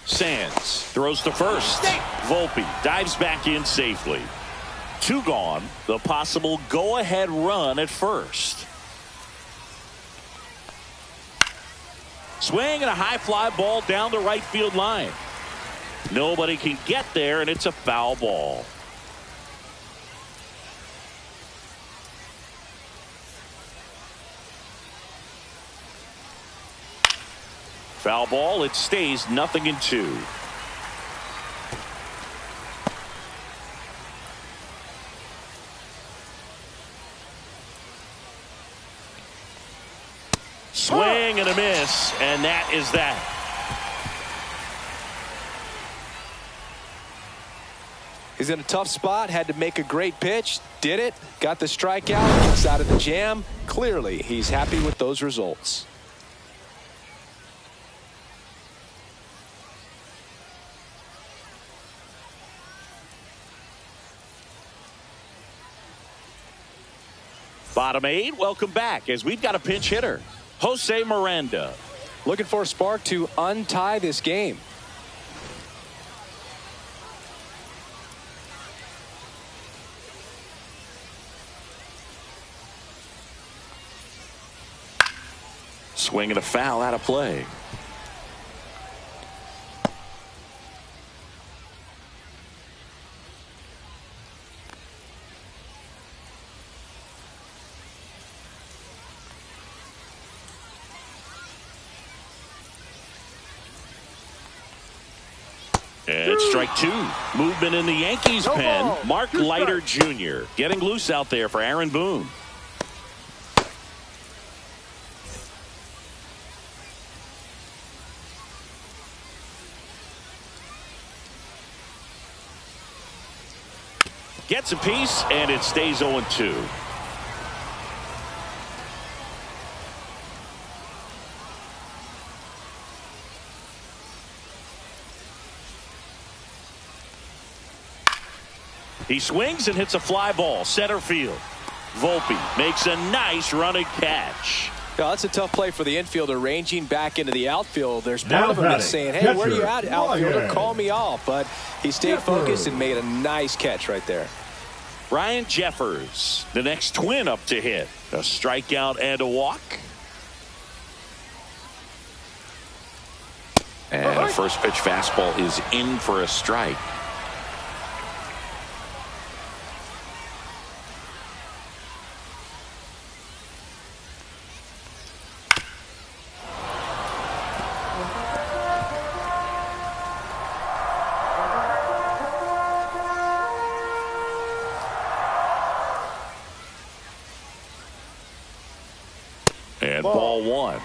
Sands throws to first. Volpe dives back in safely. 2 gone. The possible go-ahead run at first. Swing and a high fly ball down the right field line. Nobody can get there, and it's a foul ball. Foul ball. It stays 0-2. Swing and a miss, and that is that. He's in a tough spot, had to make a great pitch, did it, got the strikeout, gets out of the jam. Clearly, he's happy with those results. Bottom 8, welcome back as we've got a pinch hitter. Jose Miranda. Looking for a spark to untie this game. Swing and a foul out of play. And strike 2. Movement in the Yankees pen. ball. Mark 2 Leiter Jr. getting loose out there for Aaron Boone. Gets a piece, and it stays 0-2. He swings and hits a fly ball center field. Volpe makes a nice running catch. Yeah, that's a tough play for the infielder, ranging back into the outfield. There's Now part of him that's batting, saying, hey, where are you catcher, at, outfielder? Ryan. Call me off. But he stayed Jeffers. focused and made a nice catch right there. Ryan Jeffers, the next twin up to hit. A strikeout and a walk. And a first pitch fastball is in for a strike. And ball 1.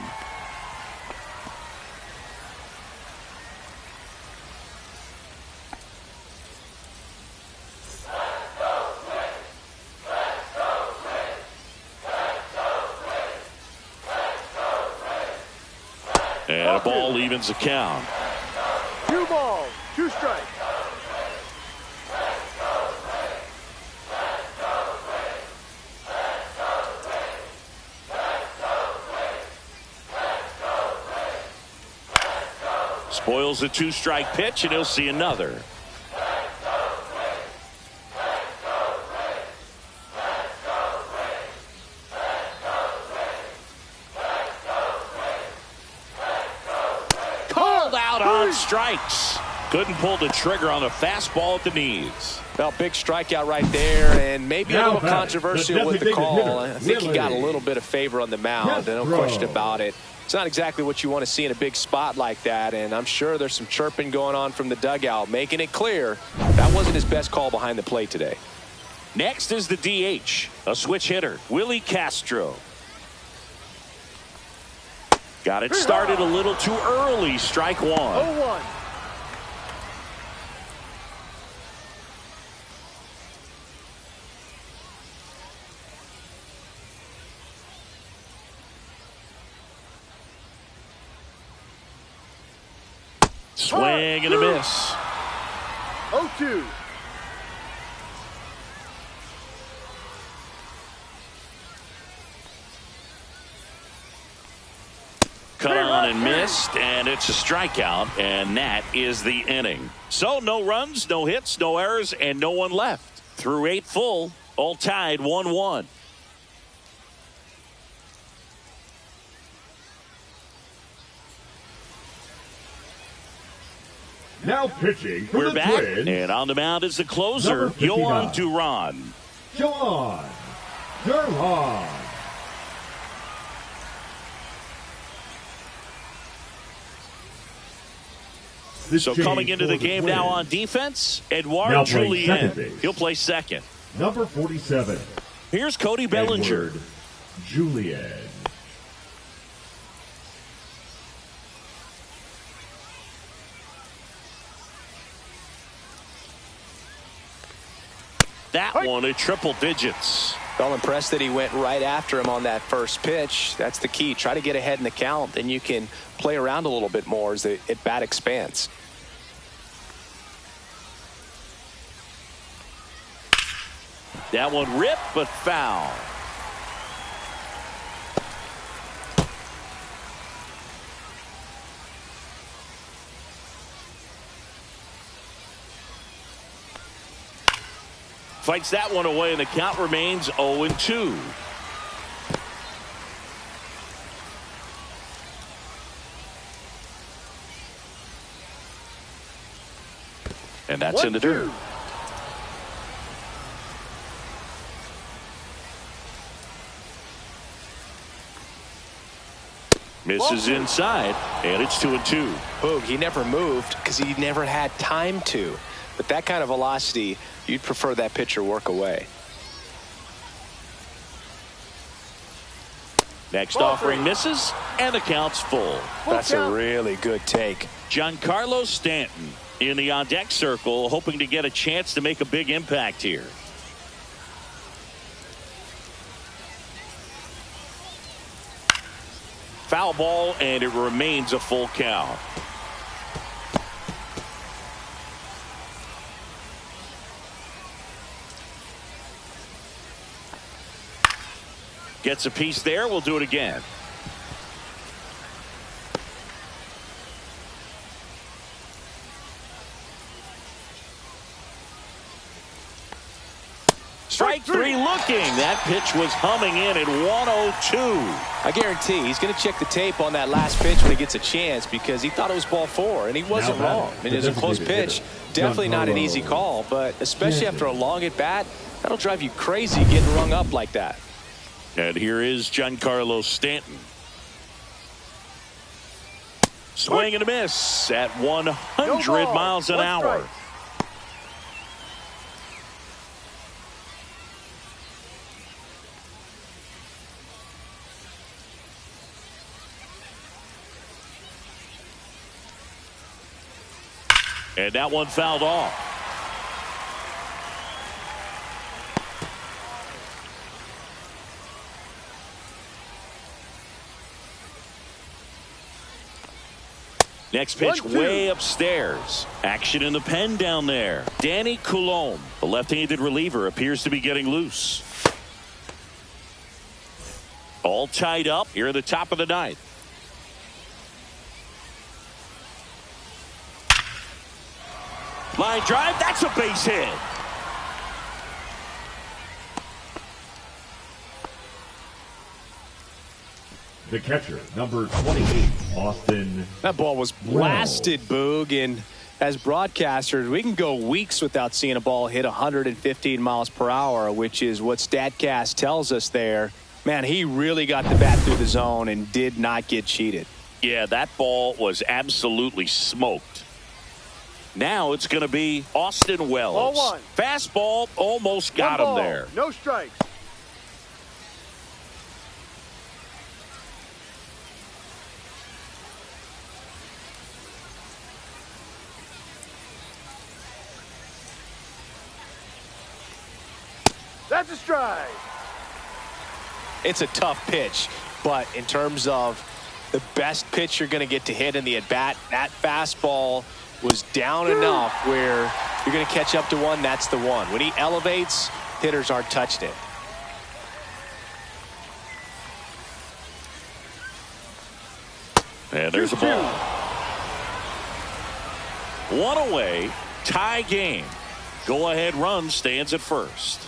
And a ball evens the count. 2 balls, 2 strikes. Spoils the 2-strike pitch, and he'll see another. Called out on strikes. Couldn't pull the trigger on the fastball at the knees. Well, big strikeout right there, and maybe a Now little batting, controversial the with the designated call. hitter, I think he got a Willie. little bit of favor on the mound. No Castro. question about it. It's not exactly what you want to see in a big spot like that, and I'm sure there's some chirping going on from the dugout, making it clear that wasn't his best call behind the plate today. Next is the DH, a switch hitter, Willie Castro. Got it started a little too early, strike 1. 0-1. Swing and a miss. 0-2. Cut on and missed, and it's a strikeout, and that is the inning. So no runs, no hits, no errors, and no one left. Through 8 full, all tied 1-1. Now pitching for We're the back, Twins, and on the mound is the closer, Number 59. Yohan Duran. Johan Duran. So coming into the game now on defense, Edouard Now playing second Julien. base. He'll play second. Number 47. Here's Cody Bellinger. Edouard Julien. That one at triple digits. Well, impressed that he went right after him on that first pitch. That's the key. Try to get ahead in the count. Then you can play around a little bit more as the at-bat expands. That one ripped, but foul. Fights that one away, and the count remains 0-2. And that's in the dirt. Misses inside, and it's 2-2. Boog, he never moved because he never had time to. But that kind of velocity, you'd prefer that pitcher work away. Next offering misses, and the count's full. That's a really good take. Giancarlo Stanton in the on-deck circle, hoping to get a chance to make a big impact here. Foul ball, and it remains a full count. Gets a piece there. We'll do it again. Strike three looking. That pitch was humming in at 102. I guarantee he's going to check the tape on that last pitch when he gets a chance because he thought it was ball 4, and he wasn't wrong. I mean, it was a close pitch. Definitely not an easy call, but especially after a long at-bat, that'll drive you crazy getting rung up like that. And here is Giancarlo Stanton. Swing and a miss at 100 miles an hour. And that one fouled off. Next pitch way upstairs. Action in the pen down there. Danny Coulombe, the left-handed reliever, appears to be getting loose. All tied up here at the top of the ninth. Line drive, that's a base hit. The catcher, number 28, Austin. That ball was blasted, Boog, and as broadcasters, we can go weeks without seeing a ball hit 115 miles per hour, which is what StatCast tells us there. Man, he really got the bat through the zone and did not get cheated. Yeah, that ball was absolutely smoked. Now it's going to be Austin Wells. Ball 1. Fastball almost got him there. No strikes. That's a strike. It's a tough pitch, but in terms of the best pitch you're going to get to hit in the at-bat. That fastball was down enough where you're going to catch up to one. That's the one. When he elevates, hitters aren't touching it. And there's a ball. One away, tie game. Go-ahead run stands at first.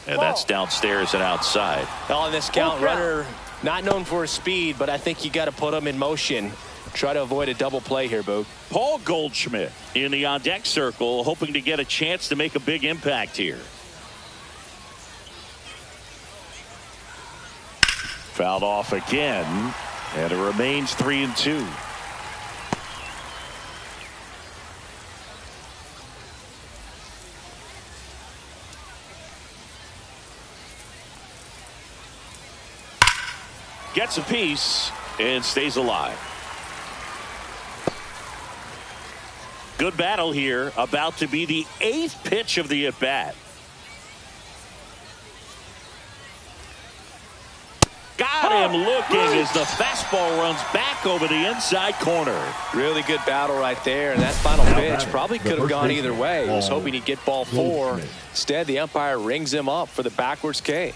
And that's downstairs and outside. On this count, runner not known for his speed, but I think you got to put him in motion. Try to avoid a double play here, Boog. Paul Goldschmidt in the on-deck circle, hoping to get a chance to make a big impact here. Fouled off again, and it remains 3-2. Gets a piece and stays alive. Good battle here. About to be the 8th pitch of the at-bat. Got him looking as the fastball runs back over the inside corner. Really good battle right there. And that final pitch probably could have gone either way. He was hoping he'd get ball 4. Instead, the umpire rings him up for the backwards K.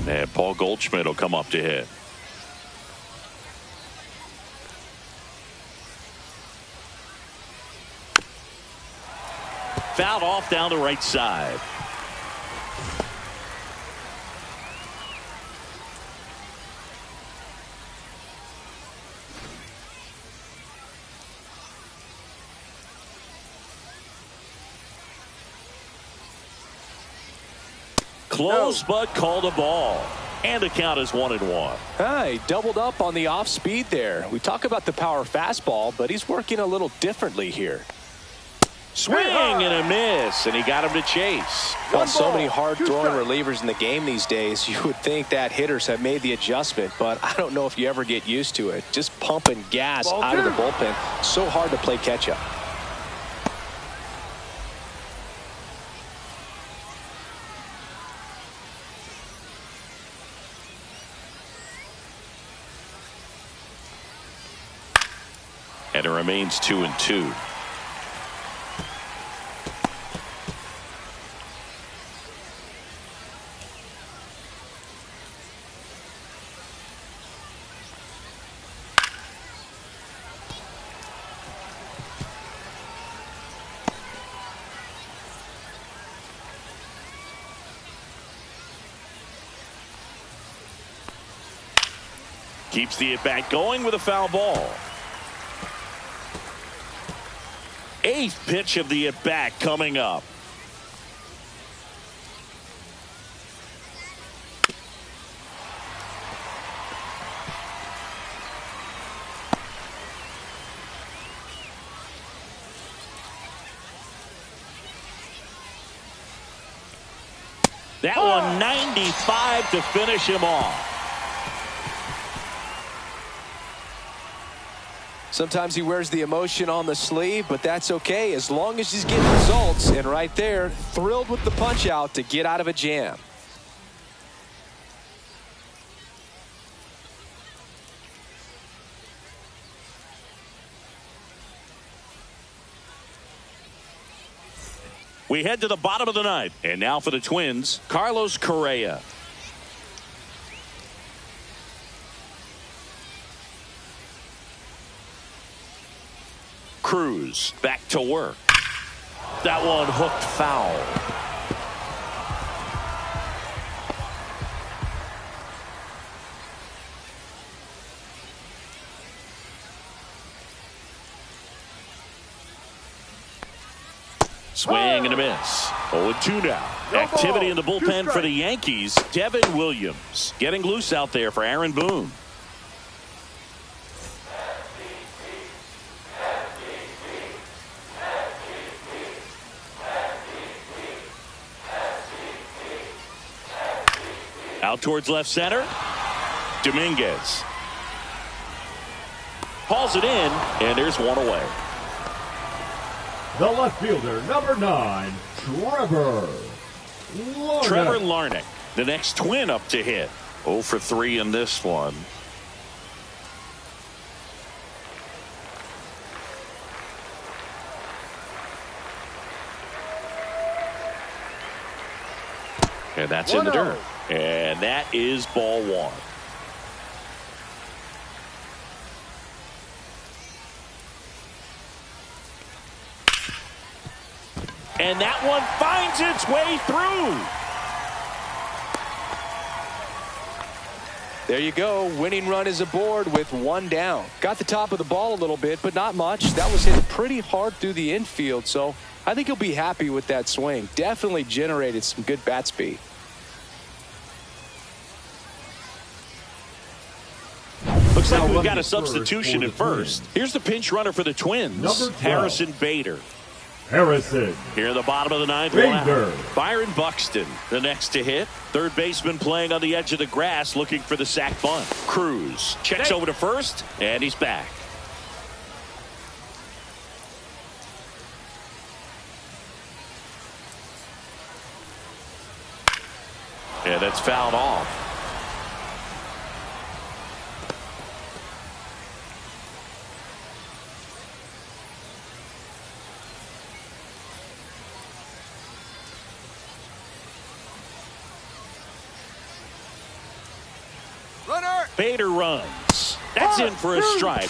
And Paul Goldschmidt will come up to hit. Fouled off down the right side. Close, but called a ball. And the count is 1-1. He doubled up on the off speed there. We talk about the power fastball, but he's working a little differently here. Swing and a miss, and he got him to chase. On so many hard-throwing relievers in the game these days, you would think that hitters have made the adjustment, but I don't know if you ever get used to it. Just pumping gas out of the bullpen. So hard to play catch-up. And it remains 2-2. Keeps the at-bat going with a foul ball. 8th pitch of the at-bat coming up. That one 95 to finish him off. Sometimes he wears the emotion on the sleeve, but that's okay as long as he's getting results. And right there, thrilled with the punch out to get out of a jam. We head to the bottom of the ninth. And now for the Twins, Carlos Correa. Cruz back to work. That one hooked foul. Swing and a miss. 0-2 now. Activity in the bullpen for the Yankees. Devin Williams getting loose out there for Aaron Boone. Out towards left center. Dominguez hauls it in, and there's one away. The left fielder, number 9, Trevor Larnach. Trevor Larnach, the next twin up to hit. 0 for 3 in this one. And that's in the dirt. And that is ball 1. And that one finds its way through. There you go. Winning run is aboard with 1 down. Got the top of the ball a little bit, but not much. That was hit pretty hard through the infield, so I think he'll be happy with that swing. Definitely generated some good bat speed. Looks like we've got a substitution at first. Here's the pinch runner for the Twins, Harrison Bader. Here in the bottom of the 9th. Bader. Byron Buxton, the next to hit. Third baseman playing on the edge of the grass, looking for the sac bunt. Cruz checks over to first, and he's back. And that's fouled off. Bader runs. That's in for a strike.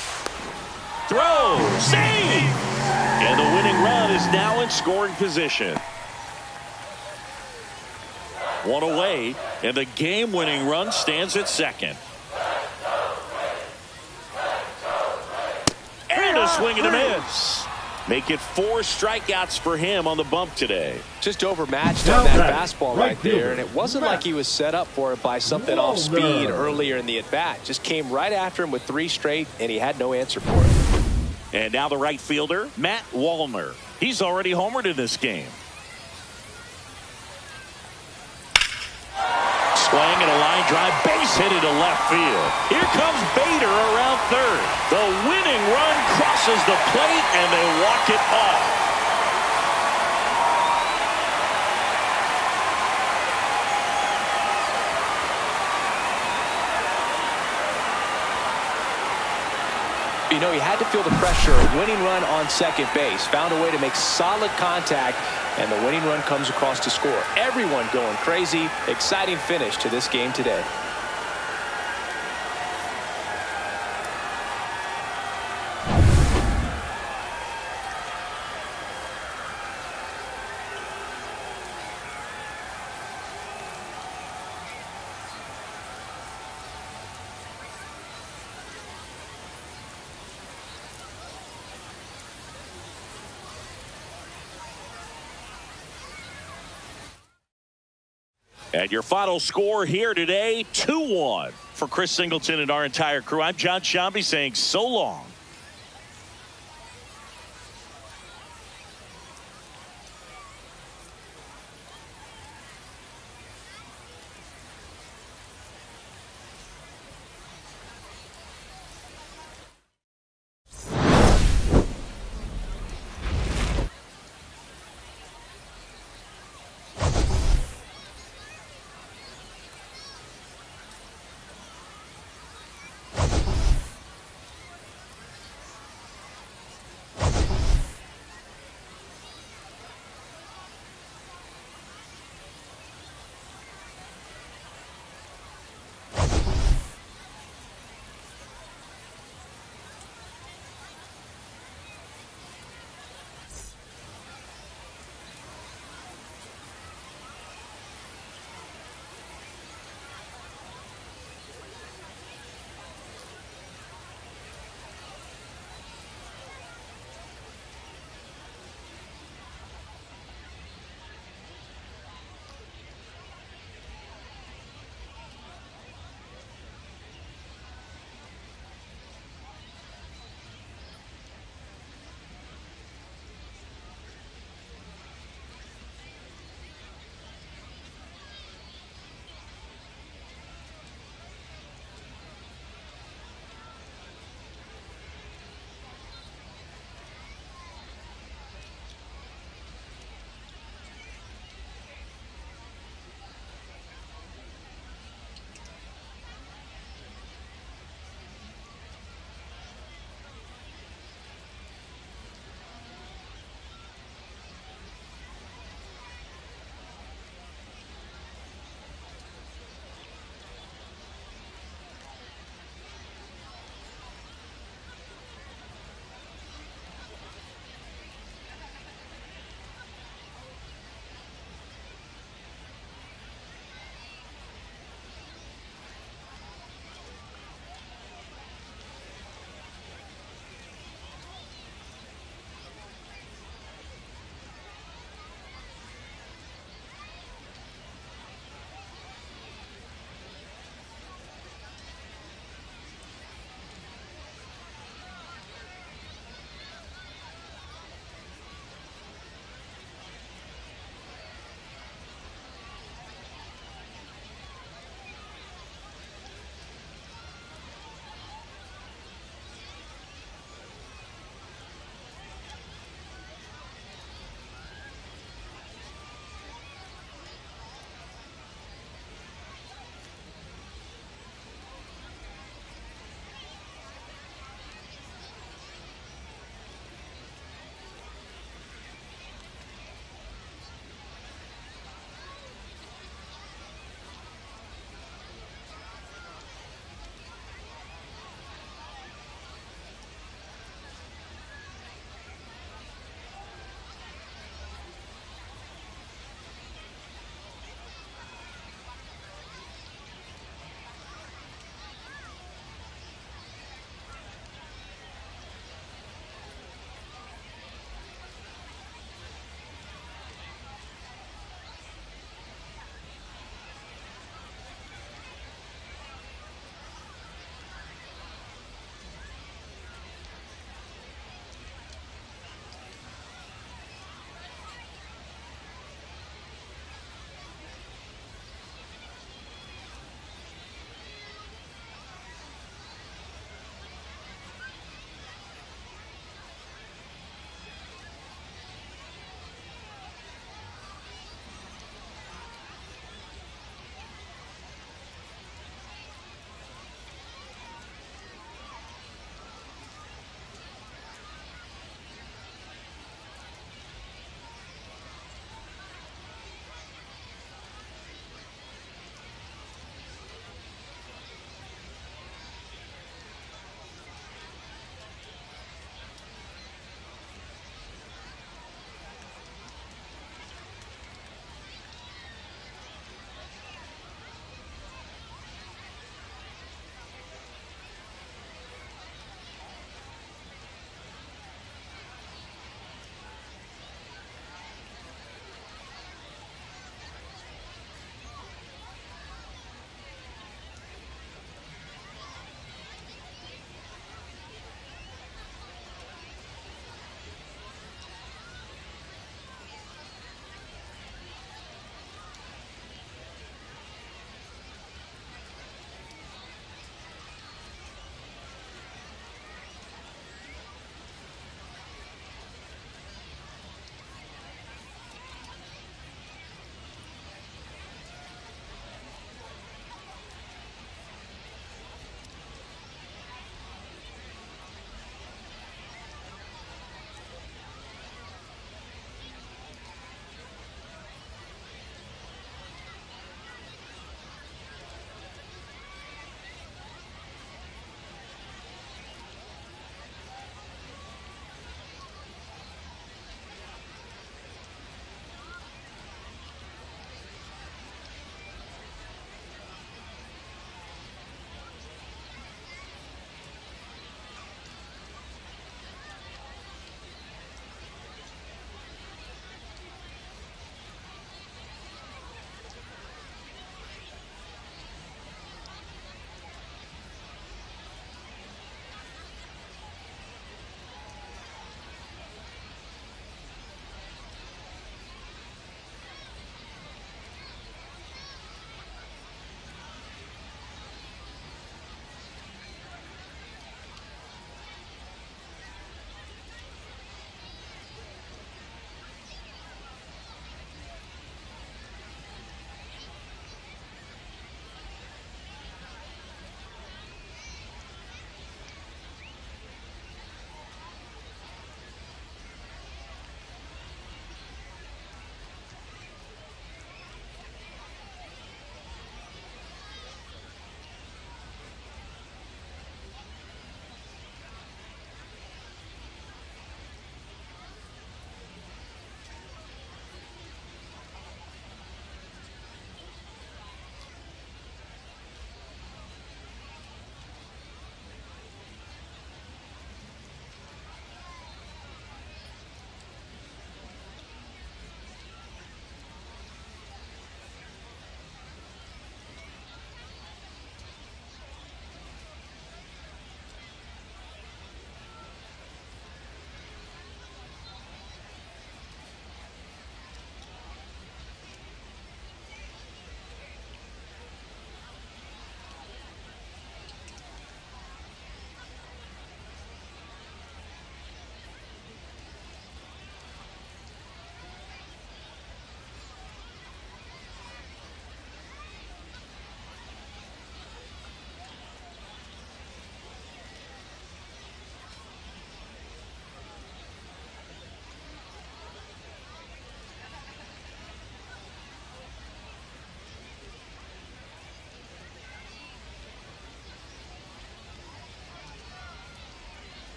Throw. Save. And the winning run is now in scoring position. 1 away, and the game-winning run stands at second. And a swing and a miss. Make it 4 strikeouts for him on the bump today. Just overmatched on that fastball right there, and it wasn't like he was set up for it by something off speed earlier in the at-bat. Just came right after him with 3 straight, and he had no answer for it. And now the right fielder, Matt Wallner. He's already homered in this game. Swing and a line drive, base hit into left field. Here comes Bader around third. The winning run crosses the plate, and they walk it off. You know, he had to feel the pressure. Winning run on second base. Found a way to make solid contact, and the winning run comes across to score. Everyone going crazy. Exciting finish to this game today. And your final score here today, 2-1. For Chris Singleton and our entire crew, I'm John Shambi saying so long.